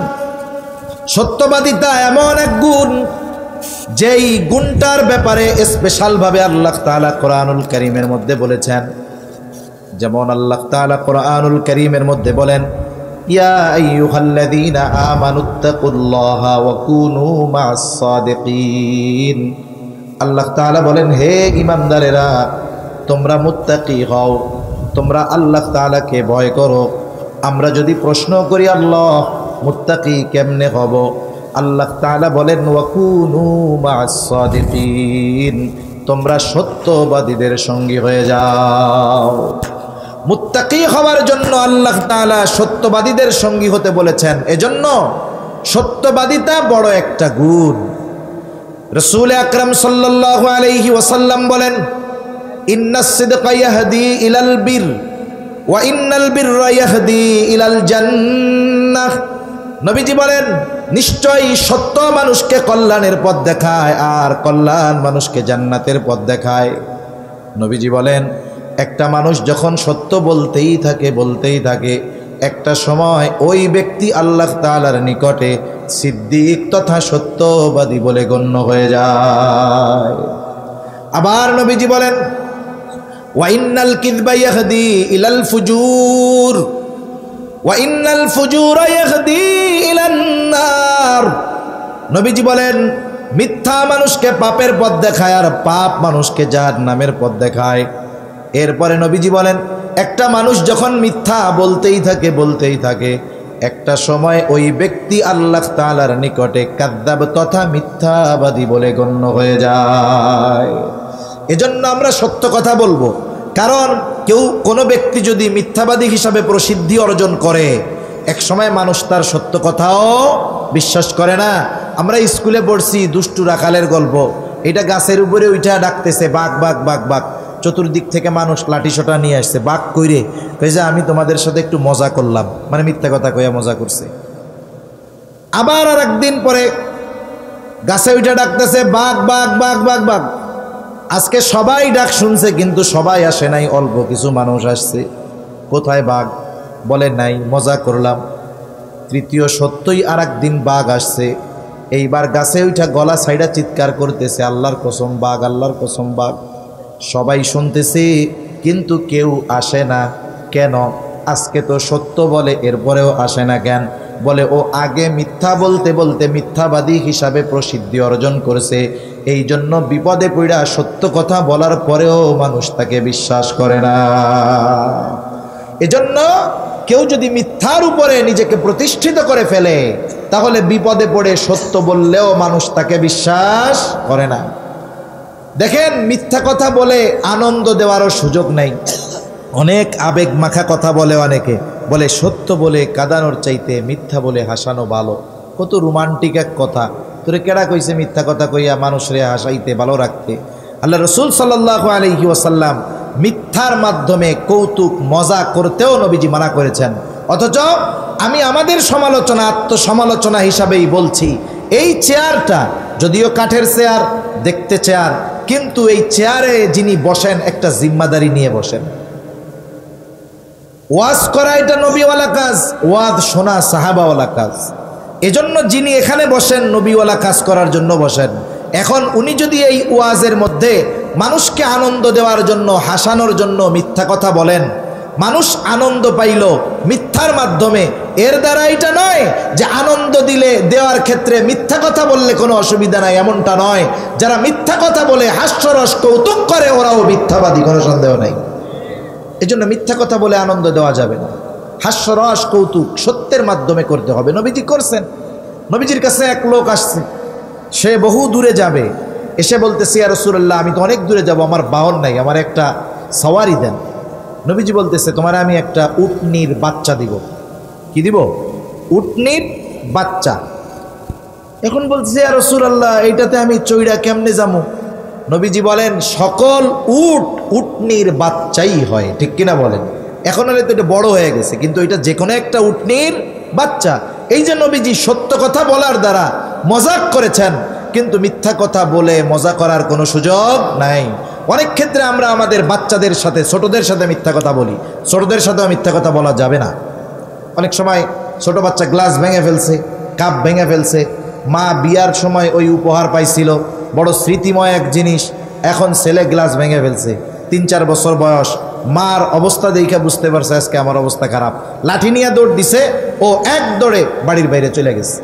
সত্যবাদিতা এমন এক গুণ যেই গুণটার ব্যাপারে স্পেশাল ভাবে আল্লাহ তাআলা কোরআনুল কারীমের মধ্যে বলেছেন। যেমন আল্লাহ তাআলা কোরআনুল কারীমের মধ্যে বলেন, ইয়া আইয়ুহাল্লাযীনা আমানুত্তাকুল্লাহা ওয়া কুনু মা'আস সাদিকিন। আল্লাহ তাআলা বলেন, হে ঈমানদারেরা, তোমরা মুত্তাকি হও, তোমরা আল্লাহ তাআলাকে ভয় করো। আমরা যদি প্রশ্ন করি আল্লাহ মুত্তাকি কেমনে হব, আল্লাহ তাআলা বলেন ওয়া কুনু মা'আস সাদিকিন, তোমরা সত্যবাদীদের সঙ্গী হয়ে যাও। মুত্তাকি হওয়ার জন্য আল্লাহ তাআলা সত্যবাদীদের সঙ্গী হতে বলেছেন। এজন্য সত্যবাদিতা বড় একটা গুণ। রাসূল আকরাম সাল্লাল্লাহু আলাইহি ওয়াসাল্লাম বলেন, ইন্নাস সিদকা ইয়াহদি ইলাল বির ওয়া ইন্নাল বিররা ইয়াহদি ইলাল জান্নাহ। নবীজি বলেন, নিশ্চয়ই সত্য মানুষকে কল্যাণের পথ দেখায় আর কল্যাণ মানুষকে জান্নাতের পথ দেখায়। নবীজি বলেন, একটা মানুষ যখন সত্য বলতেই থাকে একটা সময় ওই ব্যক্তি আল্লাহ তাআলার নিকটে সিদ্দিক তথা সত্যবাদী বলে গণ্য হয়ে যায়। আবার নবীজি বলেন, ওয়া ইন্নাল কিযবা ইয়াহদি ইলাল ফুজুর ওয়া ইন্নাল ফুজুরা ইয়াহদি ইলান নার। নবীজি বলেন, মিথ্যা মানুষকে পাপের পথ দেখায় আর পাপ মানুষকে জাহান্নামের পথ দেখায়। এরপরে নবীজি বলেন, একটা মানুষ যখন মিথ্যা বলতেই থাকে একটা সময় ওই ব্যক্তি আল্লাহ তাআলার নিকটে কাযযাব তথা মিথ্যাবাদী বলে গণ্য হয়ে যায়। এজন্য আমরা সত্য কথা বলবো, কারণ কোনো ব্যক্তি যদি মিথ্যাবাদী হিসাবে প্রসিদ্ধি অর্জন করে এক সময় মানুষ তার সত্য কথাও বিশ্বাস করে না। আমরা স্কুলে পড়ছি দুষ্টু রাখালের গল্প। এটা গাছের উপরে উঠা ডাকতেছে বাঘ বাঘ বাঘ বাঘ, চতুর্দিক থেকে মানুষ লাঠিসোঁটা নিয়ে আসছে। বাঘ কইরে কইছে আমি তোমাদের সাথে একটু মজা করলাম, মানে মিথ্যা কথা কইয়া মজা করছে। আবার আর একদিন পরে গাছে উঠা ডাকতেছে বাঘ বাঘ বাঘ বাঘ বাঘ। আজকে সবাই ডাক শুনছে কিন্তু সবাই আসে নাই, অল্প কিছু মানুষ আসছে। কোথায় বাঘ? বলে নাই, মজা করলাম। তৃতীয় সত্যই আর একদিন বাঘ আসছে। এইবার গাছে উঠা গলা সাইডা চিৎকার করতেছে, আল্লাহর কসম বাঘ, আল্লাহর কসম বাঘ। সবাই শুনতেছে কিন্তু কেউ আসে না। কেন? আজকে তো সত্য বলে, এরপরেও আসে না কেন? বলে ও আগে মিথ্যা বলতে বলতে মিথ্যাবাদী হিসাবে প্রসিদ্ধি অর্জন করেছে, এই জন্য বিপদে পড়া সত্য কথা বলার পরেও মানুষ তাকে বিশ্বাস করে না। এজন্য কেউ যদি মিথ্যার উপরে নিজেকে প্রতিষ্ঠিত করে ফেলে তাহলে বিপদে পড়ে সত্য বললেও মানুষ তাকে বিশ্বাস করে না। দেখেন, মিথ্যা কথা বলে আনন্দ দেওয়ারও সুযোগ নেই। অনেক আবেগ মাখা কথা বলে অনেকে, বলে সত্য বলে কাঁদানোর চাইতে মিথ্যা বলে হাসানো ভালো। কত রোমান্টিক এক কথা। তোরে কেডা কইছে মিথ্যা কথা কইয়া মানুষরে হাসাইতে ভালো রাখতে? আল্লাহ রসুল সাল্লাল্লাহু আলাইহি ওয়াসাল্লাম মিথ্যার মাধ্যমে কৌতুক মজা করতেও নবীজি মানা করেছেন। অথচ আমি আমাদের সমালোচনা আত্মসমালোচনা হিসাবেই বলছি, এই চেয়ারটা যদিও কাঠের চেয়ার, দেখতে চেয়ার, কিন্তু এই চেয়ারে যিনি বসেন একটা জিম্মাদারি নিয়ে বসেন। ওয়াজ করা এটা নবীওয়ালা কাজ, ওয়াজ শোনা সাহাবাওয়ালা কাজ। এজন্য যিনি এখানে বসেন নবীওয়ালা কাজ করার জন্য বসেন। এখন উনি যদি এই ওয়াজের মধ্যে মানুষকে আনন্দ দেওয়ার জন্য, হাসানোর জন্য মিথ্যা কথা বলেন, মানুষ আনন্দ পাইল মিথ্যার মাধ্যমে, এর দ্বারা এটা নয় যে আনন্দ দেওয়ার ক্ষেত্রে মিথ্যা কথা বললে কোনো অসুবিধা নাই, এমনটা নয়। যারা মিথ্যা কথা বলে হাস্যরস কৌতুক করে ওরাও মিথ্যাবাদী, কোনো সন্দেহ নাই। এজন্য মিথ্যা কথা বলে আনন্দ দেওয়া যাবে না। হাস্যরস কৌতুক সত্যের মাধ্যমে করতে হবে। নবীজি করছেন। নবীজির কাছে এক লোক আসছে, সে বহু দূরে যাবে, এসে বলতেছে ইয়া রাসূলুল্লাহ, আমি তো অনেক দূরে যাব, আমার বাহন নাই, আমার একটা সওয়ারি দেন। নবীজি বলতেছে তোমার আমি একটা উটনির বাচ্চা দিব। কি দিব? উটনির বাচ্চা। এখন বলতেছে ইয়া রাসূলুল্লাহ, এইটাতে আমি চইড়া কেমনে যাবো? নবীজি বলেন সকল উটনির বাচ্চাই হয়, ঠিক কিনা বলেন? এখন হয়তো এটা বড় হয়ে গেছে, কিন্তু এটা যে কোনো একটা উটনির বাচ্চা। এই যে নবীজি সত্য কথা বলার দ্বারা মজাক করেছেন, কিন্তু মিথ্যা কথা বলে মজা করার কোনো সুযোগ নাই। অনেক ক্ষেত্রে আমরা আমাদের বাচ্চাদের সাথে, ছোটদের সাথে মিথ্যা কথা বলি। ছোটদের সাথেও মিথ্যা কথা বলা যাবে না। অনেক সময় ছোট বাচ্চা গ্লাস ভেঙে ফেলছে, কাপ ভেঙে ফেলছে, মা বিয়ার সময় ওই উপহার পাইছিল, বড় স্মৃতিময় এক জিনিস, এখন ছেলে গ্লাস ভেঙে ফেলছে, 3-4 বছর বয়স। মার অবস্থা দেখে বুঝতে পারছে আজকে আমার অবস্থা খারাপ, লাঠি নিয়ে দৌড় দিছে, ও এক দৌড়ে বাড়ির বাইরে চলে গেছে।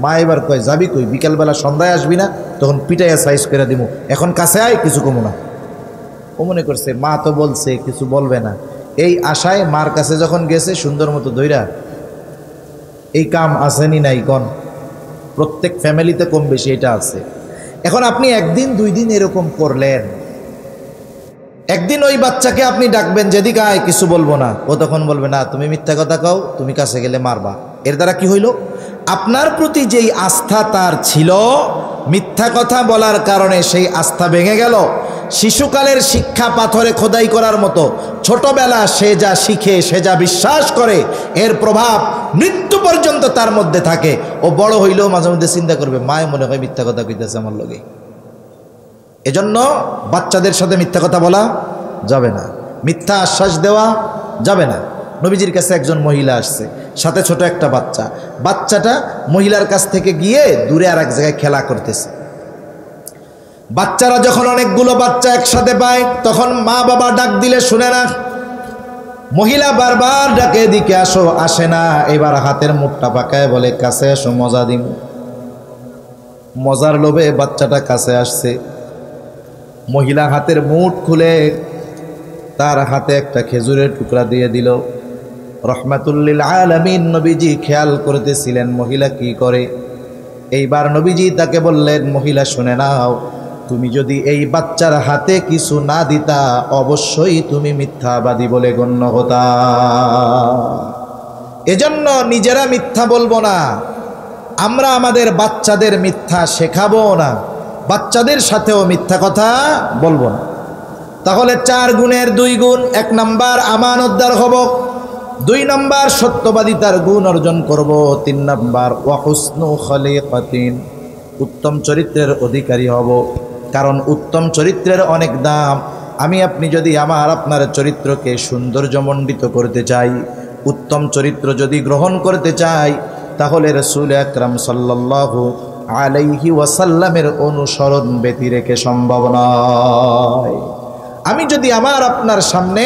মা এবার কয় যাবি কই? বিকালবেলা সন্ধ্যায় আসবি না? তখন পিটাইয়া সাইজ করে দিব, এখন কাছে আয়, কিছু কমো না। ও মনে করছে মা তো বলছে কিছু বলবে না, এই আশায় মার কাছে যখন গেছে সুন্দর মতো ধইরা, এই কাম আসেনি নাই কন? প্রত্যেক ফ্যামিলিতে কম বেশি এটা আছে। এখন আপনি 1 দিন 2 দিন এরকম করলেন, একদিন ওই বাচ্চাকে আপনি ডাকবেন, যেদিকে আয়, কিছু বলবো না। ও তখন বলবে না তুমি মিথ্যা কথা কও, তুমি কাছে গেলে মারবা। এর দ্বারা কি হইল? আপনার প্রতি যেই আস্থা তার ছিল, মিথ্যা কথা বলার কারণে সেই আস্থা ভেঙে গেল। শিশুকালের শিক্ষা পাথরে খোদাই করার মতো, ছোটবেলা সে যা শিখে, সে যা বিশ্বাস করে, এর প্রভাব মৃত্যু পর্যন্ত তার মধ্যে থাকে। ও বড় হইলেও মাঝে মধ্যে চিন্তা করবে, মায় মনে হয় মিথ্যা কথা কইতেছে আমার লগে। এজন্য বাচ্চাদের সাথে মিথ্যা কথা বলা যাবে না, মিথ্যা আশ্বাস দেওয়া যাবে না। নবীজির কাছে একজন মহিলা আসছে, সাথে ছোট একটা বাচ্চা। বাচ্চাটা মহিলার কাছ থেকে গিয়ে দূরে আর এক জায়গায় খেলা করতেছে। বাচ্চারা যখন অনেকগুলো বাচ্চা একসাথে পায়, তখন মা বাবা ডাক দিলে শুনে না। মহিলা বারবার ডাকে, এদিকে আসো, আসে না। এবার হাতের মুঠটা পাকায় বলে কাছে আসো, মজা দিন। মজার লোভে বাচ্চাটা কাছে আসছে। মহিলা হাতের মুঠ খুলে তার হাতে একটা খেজুরের টুকরা দিয়ে দিল। রহমাতুল্লিল আলামিন নবীজি খেয়াল করতেছিলেন মহিলা কি করে। এইবার নবীজি তাকে বললেন, মহিলা শুনে নাও, তুমি যদি এই বাচ্চার হাতে কিছু না দিতা, অবশ্যই তুমি মিথ্যাবাদী বলে গণ্য হতা। এজন্য নিজেরা মিথ্যা বলবো না, আমরা আমাদের বাচ্চাদের মিথ্যা শেখাবো না, বাচ্চাদের সাথেও মিথ্যা কথা বলবো না। তাহলে 4 গুণের 2 গুণ। 1 নাম্বার আমানতদার হব, 2 নাম্বার সত্যবাদিতার গুণ অর্জন করব, 3 নাম্বার ওয়া হুসনু খলিকাতিন, উত্তম চরিত্রের অধিকারী হব। কারণ উত্তম চরিত্রের অনেক দাম। আমি আপনি যদি আপনার চরিত্রকে সৌন্দর্যমণ্ডিত করতে চাই, উত্তম চরিত্র যদি গ্রহণ করতে চাই, তাহলে রাসূল আকরাম সাল্লাল্লাহু আলাইহি ওয়াসাল্লামের অনুসরণ ব্যতি রেখে সম্ভব নয়। আমি যদি আপনার সামনে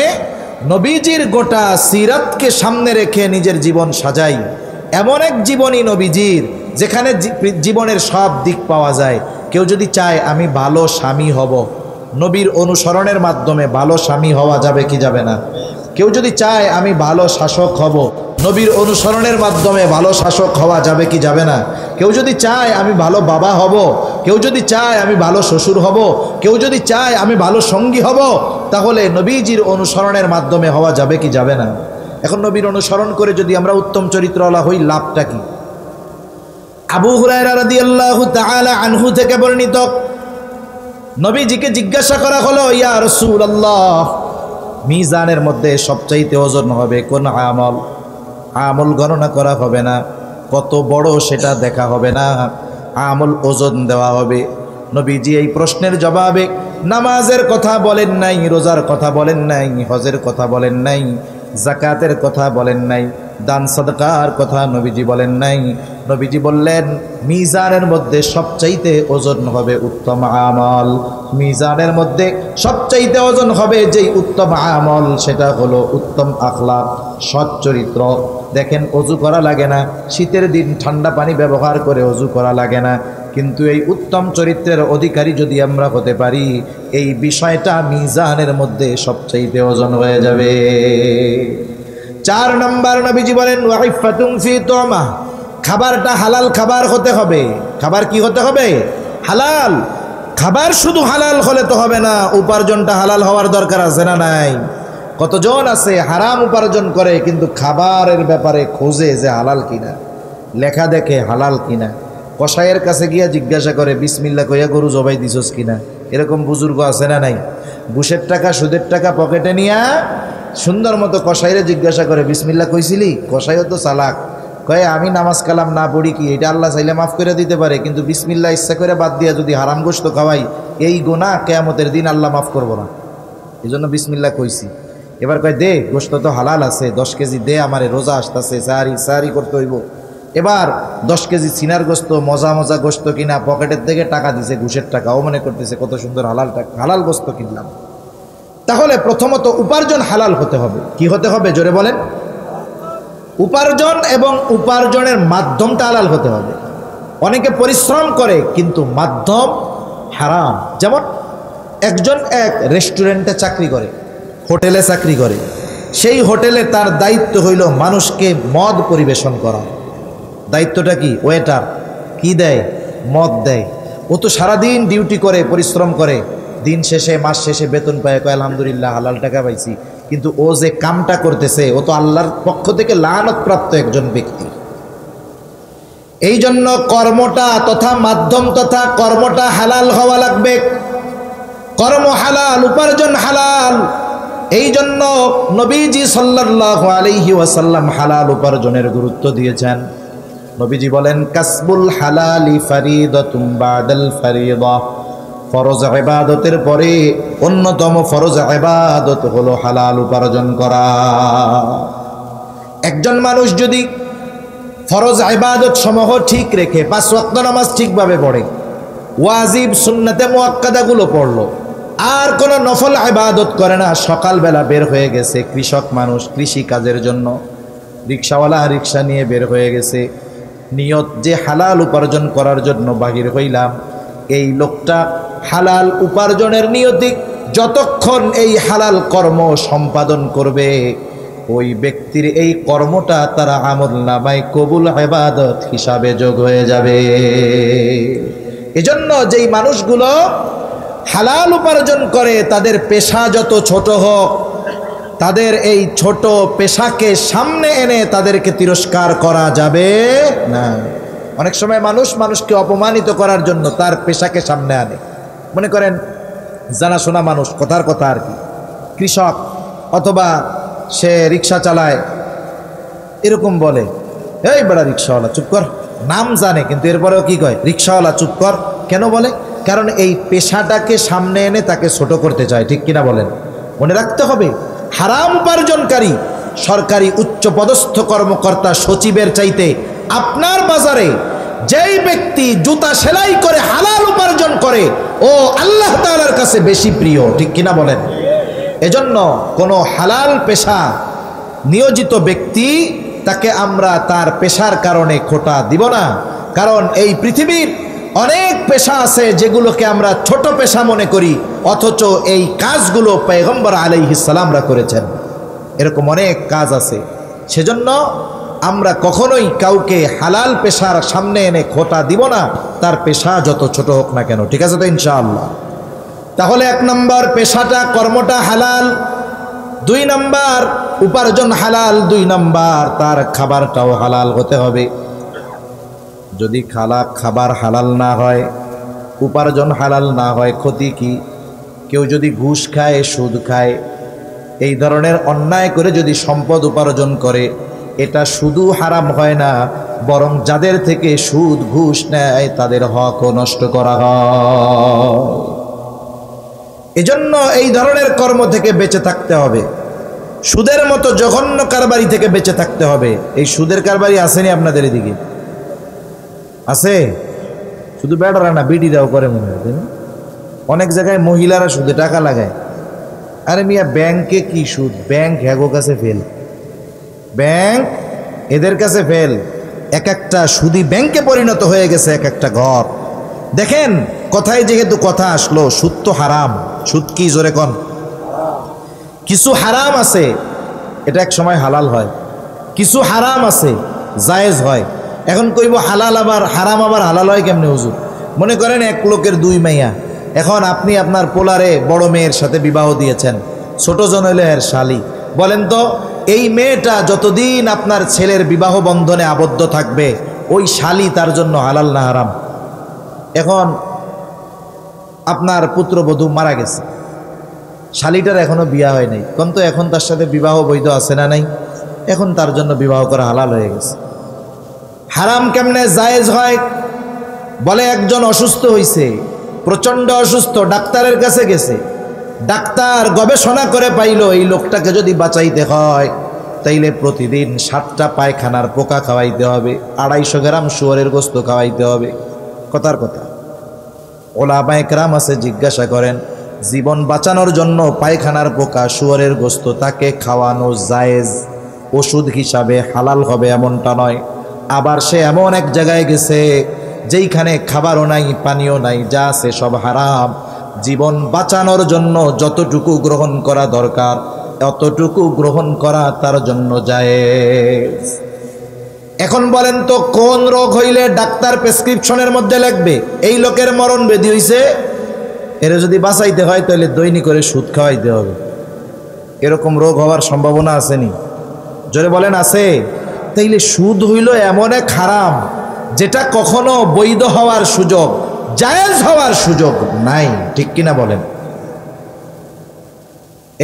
নবীজির গোটা সিরাতকে সামনে রেখে নিজের জীবন সাজাই, এমন এক জীবনী নবীজির যেখানে জীবনের সব দিক পাওয়া যায়। কেউ যদি চায় আমি ভালো স্বামী হব, নবীর অনুসরণের মাধ্যমে ভালো স্বামী হওয়া যাবে কি যাবে না? কেউ যদি চায় আমি ভালো শাসক হব, নবীর অনুসরণের মাধ্যমে ভালো শাসক হওয়া যাবে কি যাবে না? কেউ যদি চায় আমি ভালো বাবা হব, কেউ যদি চায় আমি ভালো শ্বশুর হব, কেউ যদি চায় আমি ভালো সঙ্গী হব, তাহলে নবীজির অনুসরণের মাধ্যমে হওয়া যাবে কি যাবে না? এখন নবীর অনুসরণ করে যদি আমরা উত্তম চরিত্রওয়ালা হই, লাভটা কি? আবু হুরায়রা রাদিয়াল্লাহু তাআলা আনহু থেকে বর্ণিত, নবীজিকে জিজ্ঞাসা করা হলো, ইয়া রাসূলুল্লাহ, মিজানের মধ্যে সবচাইতে ওজন হবে কোন আমল? আমল গণনা করা হবে না, কত বড় সেটা দেখা হবে না, আমল ওজন দেওয়া হবে। নবীজি এই প্রশ্নের জবাবে নামাজের কথা বলেন নাই, রোজার কথা বলেন নাই, হজের কথা বলেন নাই, যাকাতের কথা বলেন নাই, দান সাদকার কথা নবীজি বলেন নাই। নবীজি বললেন মিজানের মধ্যে সবচাইতে ওজন হবে উত্তম আমল। মিজানের মধ্যে সবচাইতে ওজন হবে যেই উত্তম আমল, সেটা হলো উত্তম আখলাক, সৎ চরিত্র। দেখেন অজু করা লাগে না, শীতের দিন ঠান্ডা পানি ব্যবহার করে অজু করা লাগে না, কিন্তু এই উত্তম চরিত্রের অধিকারী যদি আমরা হতে পারি, এই বিষয়টা মিজানের মধ্যে সবচাইতে ওজন হয়ে যাবে। 4 নম্বর নবীজি বলেন ওয়াইফাতুন ফি তুমা, খাবারটা হালাল খাবার হতে হবে। খাবার কি হতে হবে? হালাল। খাবার শুধু হালাল হলে তো হবে না, উপার্জনটা হালাল হওয়ার দরকার আছে না নাই? কতজন আছে হারাম উপার্জন করে কিন্তু খাবারের ব্যাপারে খোঁজে যে হালাল কিনা, লেখা দেখে হালাল কিনা, কসাইয়ের কাছে গিয়া জিজ্ঞাসা করে বিসমিল্লাহ কইয়া গরু জবাই দিছস কিনা। এরকম বুজুর্গ আছে না নাই? ঘুষের টাকা সুদের টাকা পকেটে নিয়া সুন্দর মতো কসাইরে জিজ্ঞাসা করে বিসমিল্লাহ কইছিলি? কসাইও তো চালাক, কয়ে আমি নামাজ কালাম না পড়ি কি এটা আল্লাহ চাইলে মাফ করে দিতে পারে, কিন্তু বিসমিল্লাহ ইচ্ছা করে বাদ দিয়া যদি হারাম গোশত খাওয়াই এই গুনাহ কিয়ামতের দিন আল্লাহ মাফ করবো না, এই জন্য বিসমিল্লাহ কইছি। এবার কয় দে গোশত তো হালাল আছে, 10 কেজি দে, আমারে রোজা আসতেছে, সাহারি করতে হইব। এবার 10 কেজি সিনার গোস্ত মজা মজা গোস্ত কিনা পকেটের থেকে টাকা দিছে, ঘুষের টাকা, ও মনে করতেছে কত সুন্দর হালাল টাকা, হালাল গোস্ত কিনলাম। তাহলে প্রথমত উপার্জন হালাল হতে হবে। কি হতে হবে জোরে বলেন? উপার্জন, এবং উপার্জনের মাধ্যমটা হালাল হতে হবে। অনেকে পরিশ্রম করে কিন্তু মাধ্যম হারাম। যেমন একজন এক রেস্টুরেন্টে চাকরি করে, হোটেলে চাকরি করে, সেই হোটেলে তার দায়িত্ব হইল মানুষকে মদ পরিবেশন করা। দায়িত্বটা কি? ওয়েটার কি দেয়? মদ দেয়। ও তো সারাদিন ডিউটি করে, পরিশ্রম করে, দিন শেষে মাস শেষে বেতন পায়, কয় আলহামদুলিল্লাহ হালাল টাকা পাইছি, কিন্তু ও যে কামটা করতেছে ও তো আল্লাহর পক্ষ থেকে লানত একজন ব্যক্তি। এই জন্য কর্মটা তথা মাধ্যম তথা কর্মটা হালাল হওয়া লাগবে। কর্ম হালাল, উপার্জন হালাল। এই জন্য নবীজি সাল্লাল্লাহু আলাইহি ওয়াসাল্লাম হালাল উপার্জনের গুরুত্ব দিয়েছেন। নবীজি বলেন কাসবুল হালালি ফারিদাতুম বাদাল ফারিদা, ফরজ ইবাদতের পরে অন্যতম ফরজ ইবাদত হলো হালাল উপার্জন করা। একজন মানুষ যদি ফরজ ইবাদত সমূহ ঠিক রেখে 5 ওয়াক্ত নামাজ ঠিকভাবে পড়ে, ওয়াজিব সুন্নাতে মুআক্কাদাগুলো পড়লো, আর কোনো নফল ইবাদত করে না, সকালবেলা বের হয়ে গেছে, কৃষক মানুষ কৃষি কাজের জন্য, রিক্সাওয়ালা রিক্সা নিয়ে বের হয়ে গেছে, নিয়ত যে হালাল উপার্জন করার জন্য বাহির হইলাম, এই লোকটা হালাল উপার্জনের নিয়তি যতক্ষণ এই হালাল কর্ম সম্পাদন করবে, ওই ব্যক্তির এই কর্মটা তার আমলনামায় কবুল ইবাদত হিসাবে যোগ হয়ে যাবে। এজন্য যেই মানুষগুলো হালাল উপার্জন করে তাদের পেশা যত ছোট হোক, তাদের এই ছোট পেশাকে সামনে এনে তাদেরকে তিরস্কার করা যাবে না। অনেক সময় মানুষকে অপমানিত করার জন্য তার পেশাকে সামনে আনে। মনে করেন জানাশোনা মানুষ, কথার কথা আর কি, কৃষক অথবা সে রিক্সা চালায়, এরকম বলে এই বড় রিক্সাওয়ালা চুপ কর, নাম জানে কিন্তু এরপরেও কি কয় রিক্সাওয়ালা চুপ কর। কেন বলে? কারণ এই পেশাটাকে সামনে এনে তাকে ছোট করতে চায়। ঠিক কিনা বলেন? মনে রাখতে হবে, হারাম উপার্জনকারী সরকারি উচ্চপদস্থ কর্মকর্তা সচিবের চাইতে আপনার বাজারে যেই ব্যক্তি জুতা সেলাই করে হালাল উপার্জন করে ও আল্লাহ তাআলার কাছে বেশি প্রিয়। ঠিক কিনা বলেন? এজন্য কোনো হালাল পেশা নিয়োজিত ব্যক্তি তাকে আমরা তার পেশার কারণে খোটা দিব না। কারণ এই পৃথিবীর অনেক পেশা আছে যেগুলোকে আমরা ছোট পেশা মনে করি, অথচ এই কাজগুলো পয়গম্বর আলাইহিস সালামরা করেছেন। এরকম অনেক কাজ আছে। সেজন্য আমরা কখনোই কাউকে হালাল পেশার সামনে এনে খোটা দিব না, তার পেশা যত ছোট হোক না কেন। ঠিক আছে তো ইনশাআল্লাহ? তাহলে 1 নম্বর পেশাটা কর্মটা হালাল, 2 নম্বর উপার্জন হালাল, 2 নম্বর তার খাবারটাও হালাল হতে হবে। যদি খাবার হালাল না হয়, উপার্জন হালাল না হয়, ক্ষতি কি? কেউ যদি ঘুষ খায়, সুদ খায়, এই ধরনের অন্যায় করে যদি সম্পদ উপার্জন করে, এটা শুধু হারাম হয় না, বরং যাদের থেকে সুদ ঘুষ নেয় তাদের হকও নষ্ট করা হয়। এজন্য এই ধরনের কর্ম থেকে বেঁচে থাকতে হবে। সুদের মতো জঘন্য কারবারি থেকে বেঁচে থাকতে হবে। এই সুদের কারবারি আসেনি আপনাদের এদিকে? আছে? শুধু বেড়ারা না, বিডিরাও করে মনে হয়। অনেক জায়গায় মহিলারা সুদে টাকা লাগায়। আরে মিয়া, ব্যাংকে কি সুদ? ব্যাংক হ্যাগো কাছে ফেল, ব্যাংক এদের কাছে ফেল। এক একটা সুদি ব্যাংকে পরিণত হয়ে গেছে এক একটা ঘর। দেখেন কথায় যেহেতু কথা আসলো, সুদ তো হারাম, সুদ কি জোরে কোন? কিছু হারাম আছে এটা এক সময় হালাল হয়, কিছু হারাম আছে জায়েজ হয়। এখন কইব হালাল আবার হারাম আবার হালাল হয় কেমনে হুজুর? মনে করেন এক লোকের দুই মাইয়া, এখন আপনি আপনার পোলারে বড় মেয়ের সাথে বিবাহ দিয়েছেন, ছোট জন হইল এর শালি। বলেন তো এই মেয়েটা যতদিন আপনার ছেলের বিবাহ বন্ধনে আবদ্ধ থাকবে ওই শালি তার জন্য হালাল না হারাম? এখন আপনার পুত্রবধূ মারা গেছে, শালিটার এখনো বিবাহ হয় নাই, কিন্তু এখন তার সাথে বিবাহ বৈধ আছে না নাই? এখন তার জন্য বিবাহ করা হালাল হয়ে গেছে। হারাম কেমনে জায়েজ হয়? বলে একজন অসুস্থ হইছে, প্রচন্ড অসুস্থ, ডাক্তারের কাছে গেছে, ডাক্তার গবেষণা করে পাইল এই লোকটাকে যদি বাঁচাইতে হয় তাইলে প্রতিদিন 7টা পায়খানার পোকা খাওয়াইতে হবে, 250 গ্রাম শুয়োরের গোস্ত খাওয়াইতে হবে। কথার কথা। ওলামায়ে কেরাম আছে, জিজ্ঞাসা করেন জীবন বাঁচানোর জন্য পায়খানার পোকা শুয়োরের গোস্ত তাকে খাওয়ানো জায়েজ, ওষুধ হিসাবে হালাল হবে এমনটা নয়। আবার সে এমন এক জায়গায় গেছে যেইখানে খাবারও নাই পানিও নাই, যা আছে সব হারাম। জীবন বাঁচানোর জন্য যতটুকু গ্রহণ করা দরকার অতটুকু গ্রহণ করা তার জন্য জায়েজ। এখন বলেন তো কোন রোগ হইলে ডাক্তার প্রেসক্রিপশনের মধ্যে লিখবে এই লোকের মরণ ব্যাধি হইছে, এরা যদি বাঁচাইতে হয় তাহলে দৈনিক করে সুদ খাওয়াইতে হবে? এরকম রোগ হওয়ার সম্ভাবনা আসেনি? জোরে বলেন আছে? তাইলে সুদ হইল এমন এক হারাম যেটা কখনো বৈধ হওয়ার সুযোগ, জায়েজ হওয়ার সুযোগ নাই, ঠিক কিনা বলেন?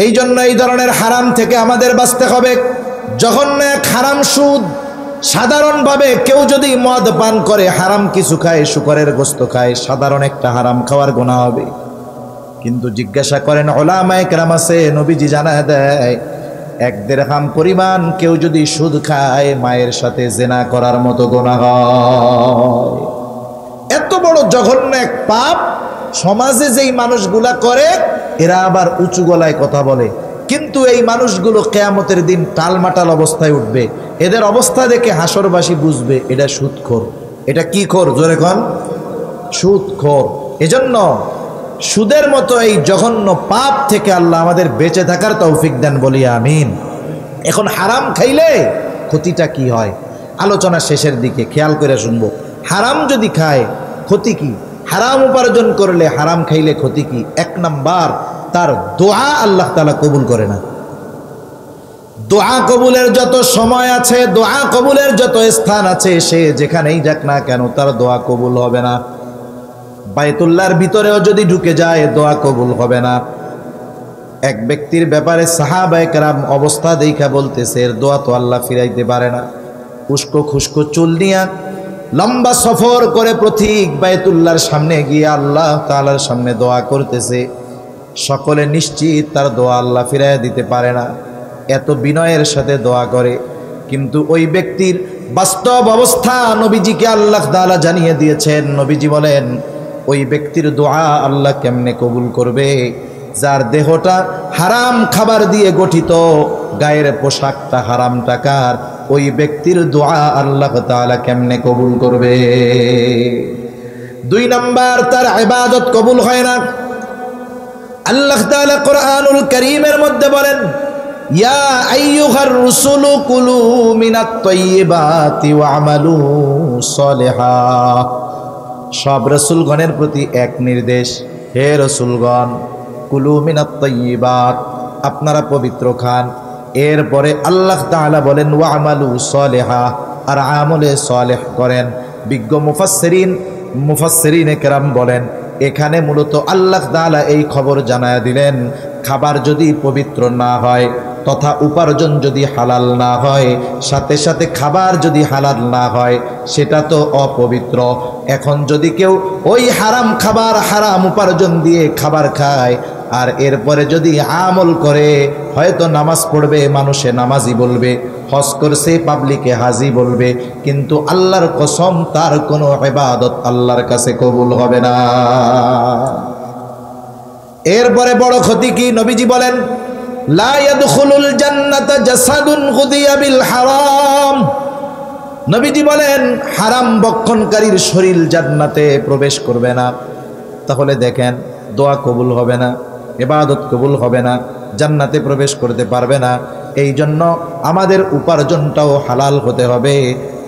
এই জন্য এই ধরনের হারাম থেকে আমাদের বাঁচতে হবে। জঘন্য এক হারাম সুদ। সাধারণভাবে কেউ যদি মদ পান করে, হারাম কিছু খায়, শুকরের গোস্ত খায়, সাধারণ একটা হারাম খাওয়ার গুনাহ হবে। কিন্তু জিজ্ঞাসা করেন উলামায়ে কেরাম আছে, নবীজি জানায় দেয় 1 দিরহাম পরিমাণ কেউ যদি সুদ খায় মায়ের সাথে জিনা করার মতো গুনাহ হয়। এত বড় জঘন্য এক পাপ সমাজে যেই মানুষগুলা করে এরা আবার উঁচু গলায় কথা বলে, কিন্তু এই মানুষগুলো কিয়ামতের দিন টালমাটাল অবস্থায় উঠবে। এদের অবস্থা দেখে হাসরবাসী বুঝবে এটা সুদখোর। এটা কি খোর? জোরে কোন? সুদখোর। এজন্য সুদের মতো এই জঘন্য পাপ থেকে আল্লাহ আমাদের বেঁচে থাকার তৌফিক দেন, বলি আমিন। এখন হারাম খাইলে ক্ষতিটা কি হয় আলোচনা শেষের দিকে খেয়াল করে শুনবো। হারাম যদি খায় ক্ষতি কি? হারাম উপার্জন করলে, হারাম খাইলে ক্ষতি কি? 1 নাম্বার, তার দোয়া আল্লাহ তাআলা কবুল করে না। দোয়া কবুলের যত সময় আছে, দোয়া কবুলের যত স্থান আছে, সে যেখানেই যাক না কেন তার দোয়া কবুল হবে না। বাইতুল্লাহর ভিতরেও যদি ঢুকে যায় দোয়া কবুল হবে না। এক ব্যক্তির ব্যাপারে সাহাবায়ে কেরাম অবস্থা দেখা বলতেছে এর দোয়া তো আল্লাহ ফিরাইতে পারে না। উস্কো খুস্কো চুল নিয়া লম্বা সফর করে প্রতীক বাইতুল্লাহর সামনে গিয়ে আল্লাহ তাআলার সামনে দোয়া করতেছে, সকলে নিশ্চিত তার দোয়া আল্লাহ ফিরাইয়া দিতে পারে না। এত বিনয়ের সাথে দোয়া করে, কিন্তু ওই ব্যক্তির বাস্তব অবস্থা নবীজিকে আল্লাহ তাআলা জানিয়ে দিয়েছেন। নবীজি বলেন ওই ব্যক্তির দোয়া আল্লাহ কেমনে কবুল করবে? যার দেহটা হারাম খাবার দিয়ে গঠিত, গায়ের পোশাকটা হারাম টাকার, ওই ব্যক্তির দোয়া আল্লাহ তাআলা কেমনে কবুল করবে? 2 নাম্বার, তার ইবাদত কবুল হয় না। আল্লাহ তাআলা কোরআনুল কারীমের মধ্যে বলেন ইয়া আইয়ুহার রুসুলু কুলু মিনাত তাইয়্যিবাতি ওয়া'মালু সলিহা। সব রাসূলগণের প্রতি এক নির্দেশ, হে রাসূলগণ কুলু মিনাত তাইয়্যিবাত, আপনারা পবিত্র খান। এরপরে আল্লাহ তাআলা বলেন ওয়া'মালু সলিহা, আর আমলে সলেহ করেন। বিজ্ঞ মুফাসসিরিনে কেরাম বলেন এখানে মূলত আল্লাহ তাআলা এই খবর জানায়া দিলেন খাবার যদি পবিত্র না হয় তথা উপার্জন যদি হালাল না হয়, সাথে সাথে খাবার যদি হালাল না হয় সেটা তো অপবিত্র। এখন যদি কেউ ওই হারাম খাবার হারাম উপার্জন দিয়ে খাবার খায় আর এরপরে যদি আমল করে, হয়তো নামাজ পড়বে, মানুষে নামাজি বলবে, হজ করছে পাবলিকে হাজি বলবে, কিন্তু আল্লাহর কসম তার কোনো ইবাদত আল্লাহর কাছে কবুল হবে না। এরপরে বড় ক্ষতি কি? নবীজি বলেন লা ইয়াদখুলুল জান্নাতা জাসাদুন গুদিয়া বিল হারাম। নবীজি বলেন হারাম বক্ষণকারীর শরীর জান্নাতে প্রবেশ করবে না। তাহলে দেখেন দোয়া কবুল হবে না। ইবাদত কবুল হবে না, জান্নাতে প্রবেশ করতে পারবে না। এই জন্য আমাদের উপার্জনটাও হালাল হতে হবে,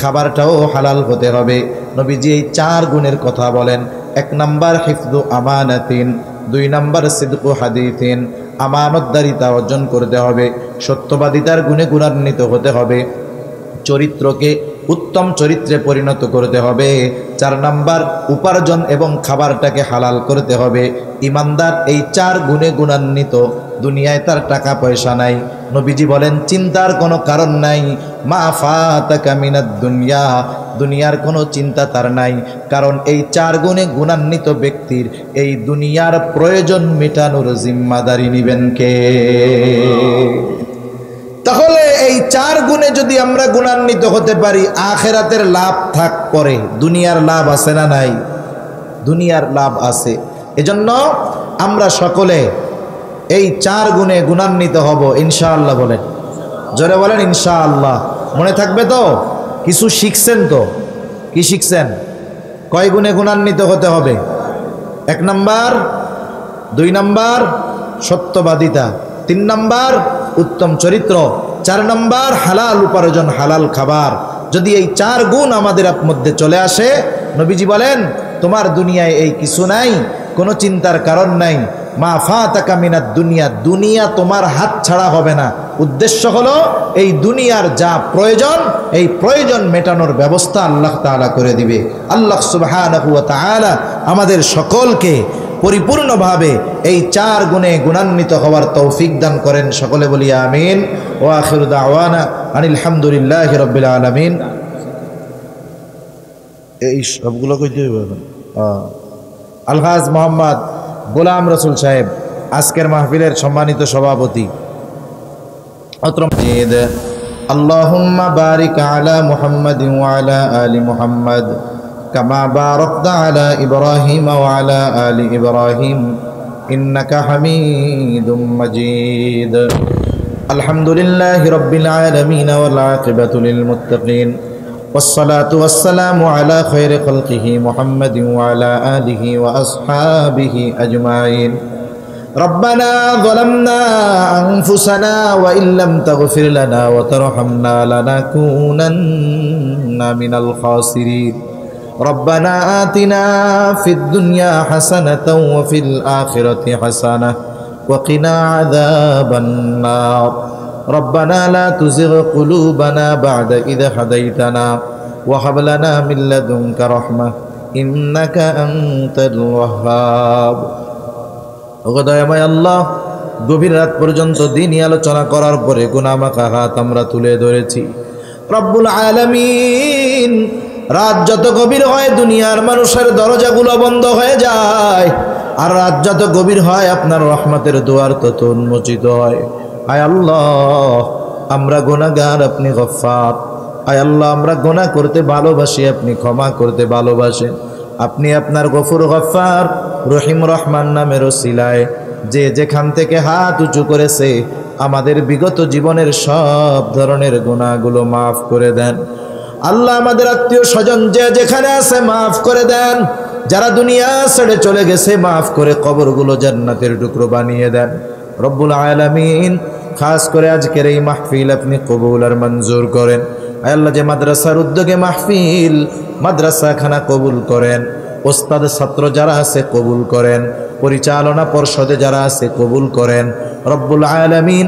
খাবারটাও হালাল হতে হবে। নবীজি এই 4 গুণের কথা বলেন। 1 নাম্বার হিফযু আমানাতিন, 2 নাম্বার সিদকু হাদিসিন, আমানতদারিতা অর্জন করতে হবে, সত্যবাদিতার গুণে গুণান্বিত হতে হবে, চরিত্রকে উত্তম চরিত্রে পরিণত করতে হবে। 4 নাম্বার উপার্জন এবং খাবারটাকে হালাল করতে হবে। ইমানদার এই 4 গুণে গুণান্বিত, দুনিয়ায় তার টাকা পয়সা নাই, নবীজি বলেন চিন্তার কোনো কারণ নাই। মা ফাতাকা মিনাদ দুনিয়া, দুনিয়ার কোনো চিন্তা তার নাই, কারণ এই 4 গুণে গুণান্বিত ব্যক্তির এই দুনিয়ার প্রয়োজন মেটানোর জিম্মাদারি নিবেন কে? তাহলে এই 4 গুণে যদি আমরা গুণান্বিত হতে পারি, আখেরাতের লাভ থাক পরে, দুনিয়ার লাভ আছে না নাই? দুনিয়ার লাভ আছে। এজন্য আমরা সকলে এই 4 গুণে গুণান্বিত হব ইনশাআল্লাহ। বলেন, জোরে বলেন ইনশাআল্লাহ। মনে থাকবে তো? কিছু শিখছেন তো? কি শিখছেন? কয় গুণে গুণান্বিত হতে হবে? 1 নাম্বার, 2 নাম্বার সত্যবাদিতা, 3 নাম্বার উত্তম চরিত্র, 4 নাম্বার হালাল উপার্জন, হালাল খাবার। যদি এই 4 গুণ আমাদের মধ্যে চলে আসে, নবীজি বলেন তোমার দুনিয়ায় এই কিছু নাই, কোনো চিন্তার কারণ নাই। মা ফাতাকা মিনাদ দুনিয়া, দুনিয়া তোমার হাত ছাড়া হবে না। উদ্দেশ্য হলো এই দুনিয়ার যা প্রয়োজন, এই প্রয়োজন মেটানোর ব্যবস্থা আল্লাহ তাআলা করে দিবে। আল্লাহ সুবহানাহু ওয়া তাআলা আমাদের সকলকে পরিপূর্ণভাবে এই 4 গুণে গুণান্বিত হওয়ার তৌফিক দান করেন। সকলে বলি আমিন। ওয়া আখিরু দাওয়ানা আনিল হামদুলিল্লাহি রাব্বিল আলামিন। এই সবগুলো কইতে হবে এখন। আলহাজ মোহাম্মদ গোলাম রসুল সাহেব আজকের মাহফিলের সম্মানিত সভাপতি। আল্লাহুম্মা বারিক আলা মুহাম্মাদিন ওয়া আলা আলি মুহাম্মাদ কামা বারাকতা আলা ইব্রাহিম ওয়া আলা আলি ইব্রাহিম ইন্নাকা হামিদুম মাজিদ। আলহামদুলিল্লাহি রাব্বিল আলামিন ওয়াল আকিবাতু লিল মুত্তাকিন والصلاة والسلام على خير خلقه محمد وعلى آله وأصحابه أجمعين. ربنا ظلمنا أنفسنا وإن لم تغفر لنا وترحمنا لنكونن من الخاسرين. ربنا آتنا في الدنيا حسنة وفي الآخرة حسنة وقنا عذاب النار. ربنا لا تزغ قلوبنا بعد إذ هديتنا وهب لنا من لدنك رحمة إنك أنت الوهاب. দয়াময় আল্লাহ, গভীর রাত পর্যন্ত দিনই আলোচনা করার পরে গুনাহমাখা হাত আমরা তুলে ধরেছি। রব্বুল আলামিন, রাত যত গভীর হয় দুনিয়ার মানুষের দরজাগুলো বন্ধ হয়ে যায়, আর রাত যত গভীর হয় আপনার রহমতের দুয়ার তত উন্মোচিত হয়। আয় আল্লাহ, আমরা গুনাহগার, আপনি গফফার। আয় আল্লাহ, আমরা গুনাহ করতে ভালোবাসি, আপনি ক্ষমা করতে ভালোবাসেন। আপনি আপনার গফুর গফফার রহিম রহমান নামের ওসিলায় যে যেখান থেকে হাত উঁচু করেছে আমাদের বিগত জীবনের সব ধরনের গুনাহগুলো মাফ করে দেন। আল্লাহ, আমাদের আত্মীয় স্বজন যে যেখানে আছে মাফ করে দেন। যারা দুনিয়া ছেড়ে চলে গেছে মাফ করে কবরগুলো জান্নাতের টুকরো বানিয়ে দেন। রব্বুল আলামিন, খাস করে আজকের এই মাহফিল আপনি কবুল আর মঞ্জুর করেন। আয় আল্লাহ, যে মাদ্রাসার উদ্যোগে মাহফিল, মাদ্রাসাখানা কবুল করেন। ওস্তাদ ছাত্র যারা আছে কবুল করেন। পরিচালনা পর্ষদে যারা আছে কবুল করেন। রব্বুল আলামিন,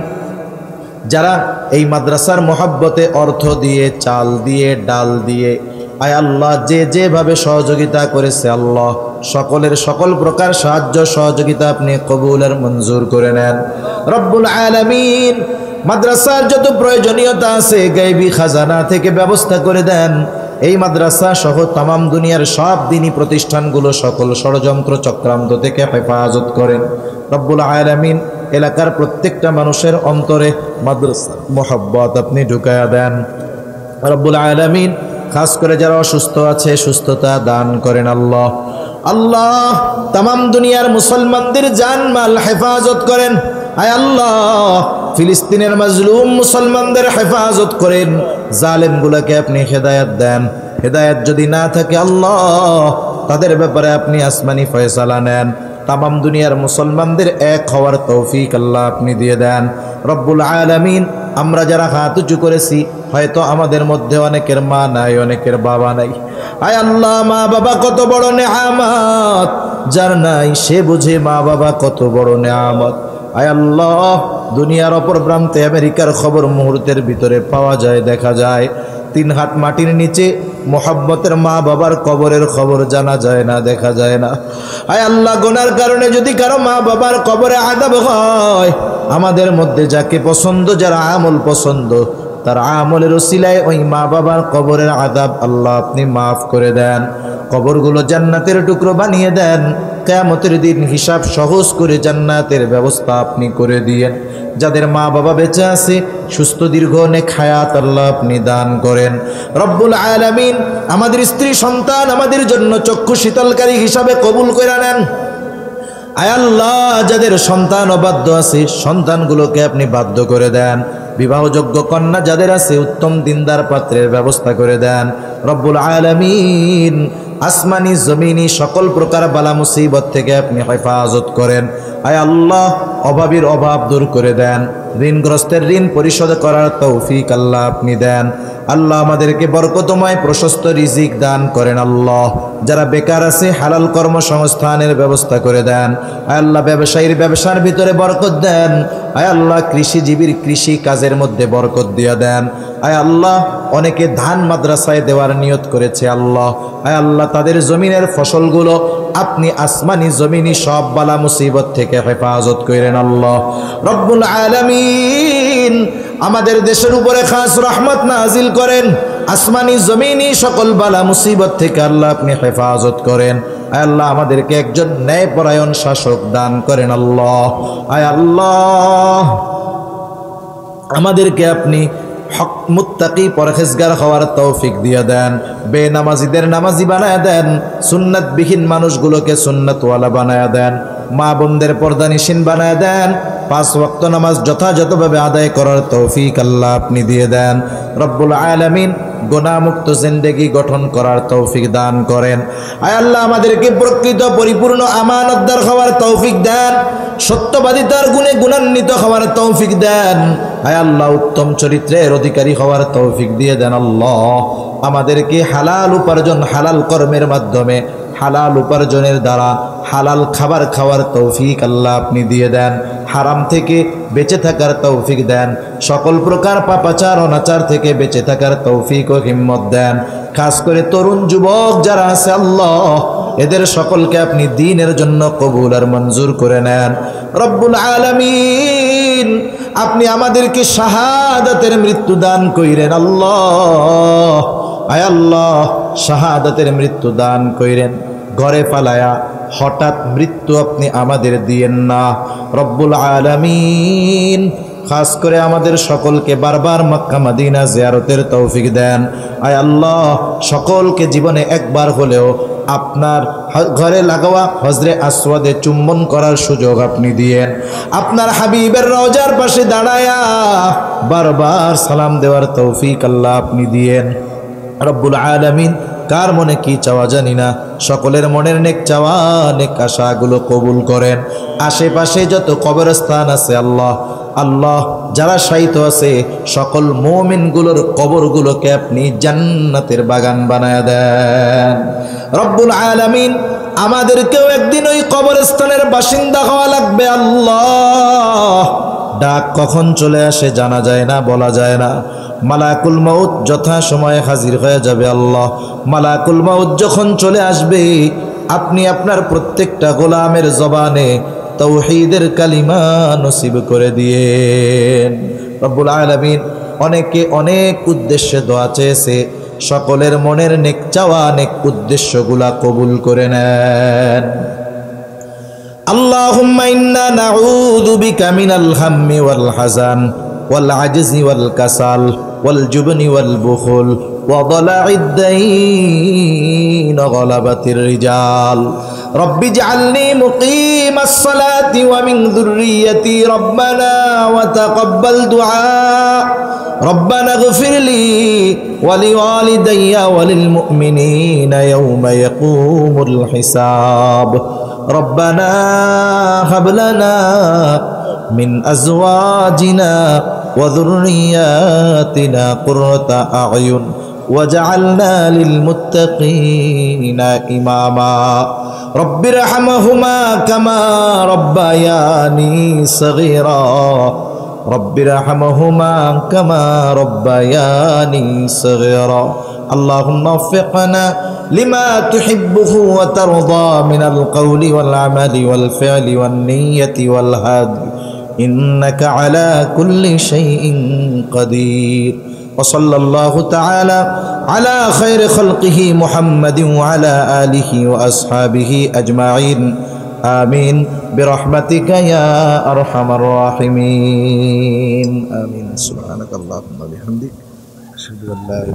যারা এই মাদ্রাসার মহব্বতে অর্থ দিয়ে, চাল দিয়ে, ডাল দিয়ে, আয় আল্লাহ যে যেভাবে সহযোগিতা করেছে আল্লাহ সকলের সকল প্রকার সাহায্য সহযোগিতা আপনি কবুল আর মঞ্জুর করে নেন। রব্বুল আলামিন, মাদ্রাসার যত প্রয়োজনীয়তা আছে গায়বী খাজানা থেকে ব্যবস্থা করে দেন। এই মাদ্রাসা সহ তামাম দুনিয়ার সব দিনী প্রতিষ্ঠানগুলো সকল ষড়যন্ত্র চক্রান্ত থেকে হেফাজত করেন। রব্বুল আলামিন, এলাকার প্রত্যেকটা মানুষের অন্তরে মাদ্রাসার মোহাব্বত আপনি ঢুকায়া দেন। রব্বুল আলামিন, খাস করে যারা অসুস্থ আছে সুস্থতা দান করেন আল্লাহ। আল্লাহ, তামাম দুনিয়ার মুসলমানদের জানমাল হেফাজত করেন। আয় আল্লাহ, ফিলিস্তিনের মাজলুম মুসলমানদের হেফাজত করেন। জালেমগুলোকে আপনি হেদায়েত দেন। হেদায়েত যদি না থাকে আল্লাহ, তাদের ব্যাপারে আপনি আসমানি ফয়সালা নেন। তামাম দুনিয়ার মুসলমানদের এক হওয়ার তৌফিক আল্লাহ আপনি দিয়ে দেন রব্বুল আলামিন। আমরা যারা হাত উঁচু করেছি, হয়তো আমাদের মধ্যে অনেকের মা নাই, অনেকের বাবা নাই। আয় আল্লাহ, মা বাবা কত বড় নেয়ামত, যার নাই সে বুঝে মা বাবা কত বড় নেয়ামত। আয় আল্লাহ, দুনিয়ার অপর প্রান্তে আমেরিকার খবর মুহূর্তের ভিতরে পাওয়া যায়, দেখা যায়। 3 হাত মাটির নিচে মোহাব্বতের মা বাবার কবরের খবর জানা যায় না, দেখা যায় না। আয় আল্লাহ, গুনার কারণে যদি কারো মা বাবার কবরে আযাব হয়, আমাদের মধ্যে যাকে পছন্দ, যারা আমল পছন্দ, তার আমলের ওসিলায় ওই মা বাবার কবরের আযাব আল্লাহ আপনি মাফ করে দেন। কবরগুলো জান্নাতের টুকরো বানিয়ে দেন। কিয়ামতের দিন হিসাব সহজ করে জান্নাতের ব্যবস্থা আপনি করে দিয়েন। যাদের মা বাবা বেঁচে আছে, সুস্থ দীর্ঘ নেক হায়াত আল্লাহ আপনি দান করেন রব্বুল আলামিন। আমাদের স্ত্রী সন্তান আমাদের জন্য চক্ষু শীতলকারী হিসাবে কবুল করে নেন। আয় আল্লাহ, যাদের সন্তান অবাধ্য আছে, সন্তানগুলোকে আপনি বাধ্য করে দেন। বিবাহযোগ্য কন্যা যাদের আছে, উত্তম দিনদার পাত্রের ব্যবস্থা করে দেন রব্বুল আলামিন। আসমানি জমিনি সকল প্রকার বালা মুসিবত থেকে আপনি হেফাজত করেন। আয় আল্লাহ, অভাবীর অভাব দূর করে দেন, ঋণগ্রস্তের ঋণ পরিশোধ করার তৌফিক আল্লাহ আপনি দেন। আল্লাহ, আমাদেরকে বরকতময় প্রশস্ত রিজিক দান করেন। আল্লাহ, যারা বেকার আছে হালাল কর্মসংস্থানের ব্যবস্থা করে দেন। আয় আল্লাহ, ব্যবসায়ীর ব্যবসার ভিতরে বরকত দেন। আয় আল্লাহ, কৃষিজীবীর কৃষি কাজের মধ্যে বরকত দিয়ে দেন। আয় আল্লাহ, অনেকে ধান মাদ্রাসায় দেওয়ার নিয়ত করেছে আল্লাহ। আয় আল্লাহ, তাদের জমিনের ফসলগুলো আপনি আসমানি জমিনি সব বালা মুসিবত থেকে হেফাজত করেন আল্লাহ রব্বুল আলামিন। আমাদের দেশের উপরে খাস রহমত নাজিল করেন। আসমানি জমিনি সকল বালা মুসিবত থেকে আল্লাহ আপনি হেফাজত করেন। আয় আল্লাহ, আমাদেরকে একজন ন্যায়পরায়ণ শাসক দান করেন আল্লাহ। আয় আল্লাহ, আমাদেরকে আপনি হক মুত্তাকি পরহেজগার হওয়ার তৌফিক দিয়ে দেন। বেনামাজিদের নামাজি বানায় দেন। সুন্নাতবিহীন মানুষগুলোকে সুন্নাতওয়ালা বানায় দেন। মা বোনদের পর্দানিশীন বানায় দেন। 5 ওয়াক্ত নামাজ যথাযথভাবে আদায় করার তৌফিক আল্লাহ আপনি দিয়ে দেন রব্বুল আলামিন। গুনাহমুক্ত জিন্দেগি গঠন করার তৌফিক দান করেন। আয় আল্লাহ, আমাদেরকে প্রকৃত পরিপূর্ণ আমানতদার হওয়ার তৌফিক দেন। সত্যবাদিতার গুণে গুণান্বিত হওয়ার তৌফিক দেন। আয় আল্লাহ, উত্তম চরিত্রের অধিকারী হওয়ার তৌফিক দিয়ে দেন আল্লাহ। আমাদেরকে হালাল উপার্জন, হালাল কর্মের মাধ্যমে, হালাল উপার্জনের দ্বারা হালাল খাবার খাওয়ার তৌফিক আল্লাহ আপনি দিয়ে দেন। হারাম থেকে বেঁচে থাকার তৌফিক দেন। সকল প্রকার পাপাচার অনাচার থেকে বেঁচে থাকার তৌফিক ও হিম্মত দেন। খাস করে তরুণ যুবক যারা আছে আল্লাহ, এদের সকলকে আপনি দ্বীনের জন্য কবুল আর মঞ্জুর করে নেন রব্বুল আলামিন। আপনি আমাদেরকে শাহাদাতের মৃত্যু দান কইরেন আল্লাহ। আয় আল্লাহ, শাহাদাতের মৃত্যু দান কইরেন। ঘরে ফালায়া হঠাৎ মৃত্যু আপনি আমাদের দিয়েন না রব্বুল আলামিন। খাস করে আমাদের সকলকে বারবার মক্কা মদিনা জিয়ারতের তৌফিক দেন। আয় আল্লাহ, সকলকে জীবনে একবার হলেও আপনার ঘরে লাগাওয়া হজরে আসওয়াদে চুম্বন করার সুযোগ আপনি দিয়েন। আপনার হাবিবের রওজার পাশে দাঁড়ায়া বারবার সালাম দেওয়ার তৌফিক আল্লাহ আপনি দিয়েন রব্বুল আলামিন। কার মনে কি চাওয়া জানি না, সকলের মনের নেক চাওয়া নেক আশাগুলো কবুল করেন। আশেপাশে যত কবরস্থান আছে আল্লাহ, আল্লাহ যারা শায়িত আছে সকল মুমিনগুলোর কবরগুলোকে আপনি জান্নাতের বাগান বানায় দেন রব্বুল আলামিন। আমাদেরকেও একদিন ওই কবরস্থানের বাসিন্দা হওয়া লাগবে আল্লাহ। ডাক কখন চলে আসে জানা যায় না, বলা যায় না। মালাকুল মউত যথা সময়ে হাজির হয়ে যাবে আল্লাহ। মালাকুল মউত যখন চলে আসবে, আপনি আপনার প্রত্যেকটা গোলামের জবানে তাওহীদের কালিমা নসিব করে দিয়েন রব্বুল আলামিন। অনেকে অনেক উদ্দেশ্যে দোয়া চেয়েছে, সকলের মনের নেক চাওয়া নেক উদ্দেশ্যগুলা কবুল করে নেন। আল্লাহুম্মা ইন্না নাউযু বিকা মিনাল হাম্মি ওয়াল হাযান ওয়াল আজজি ওয়াল কাসাল ওয়াল জুবনি ওয়াল বুখল ওয়া দালা'id দাইন ওয়া গলাবাতির রিজাল। রব্বি ইজআলনি মুকিমাস সালাতি ওয়া মিন যুররিয়্যতি রব্বানা ওয়া তাকাব্বাল দুআ। রব্বানা ইগফির লি ওয়া লিওয়ালিদাইয়া ওয়া লিল মুমিনিনা ইয়াওমা ইয়াকুমুল হিসাব। ربنا هب لنا من أزواجنا وذرياتنا قرة أعين وجعلنا للمتقين إماما رب ارحمهما كما ربياني صغيرا رب ارحمهما كما ربياني صغيرا اللهم وفقنا لما تحبه وترضى من القول والعمل والفعل والنية والهدي إنك على كل شيء قدير وصلى الله تعالى على خير خلقه محمد وعلى آله وأصحابه أجمعين آمين برحمتك يا أرحم الراحمين آمين سبحانك اللهم وبحمدك أشهد أن لا إله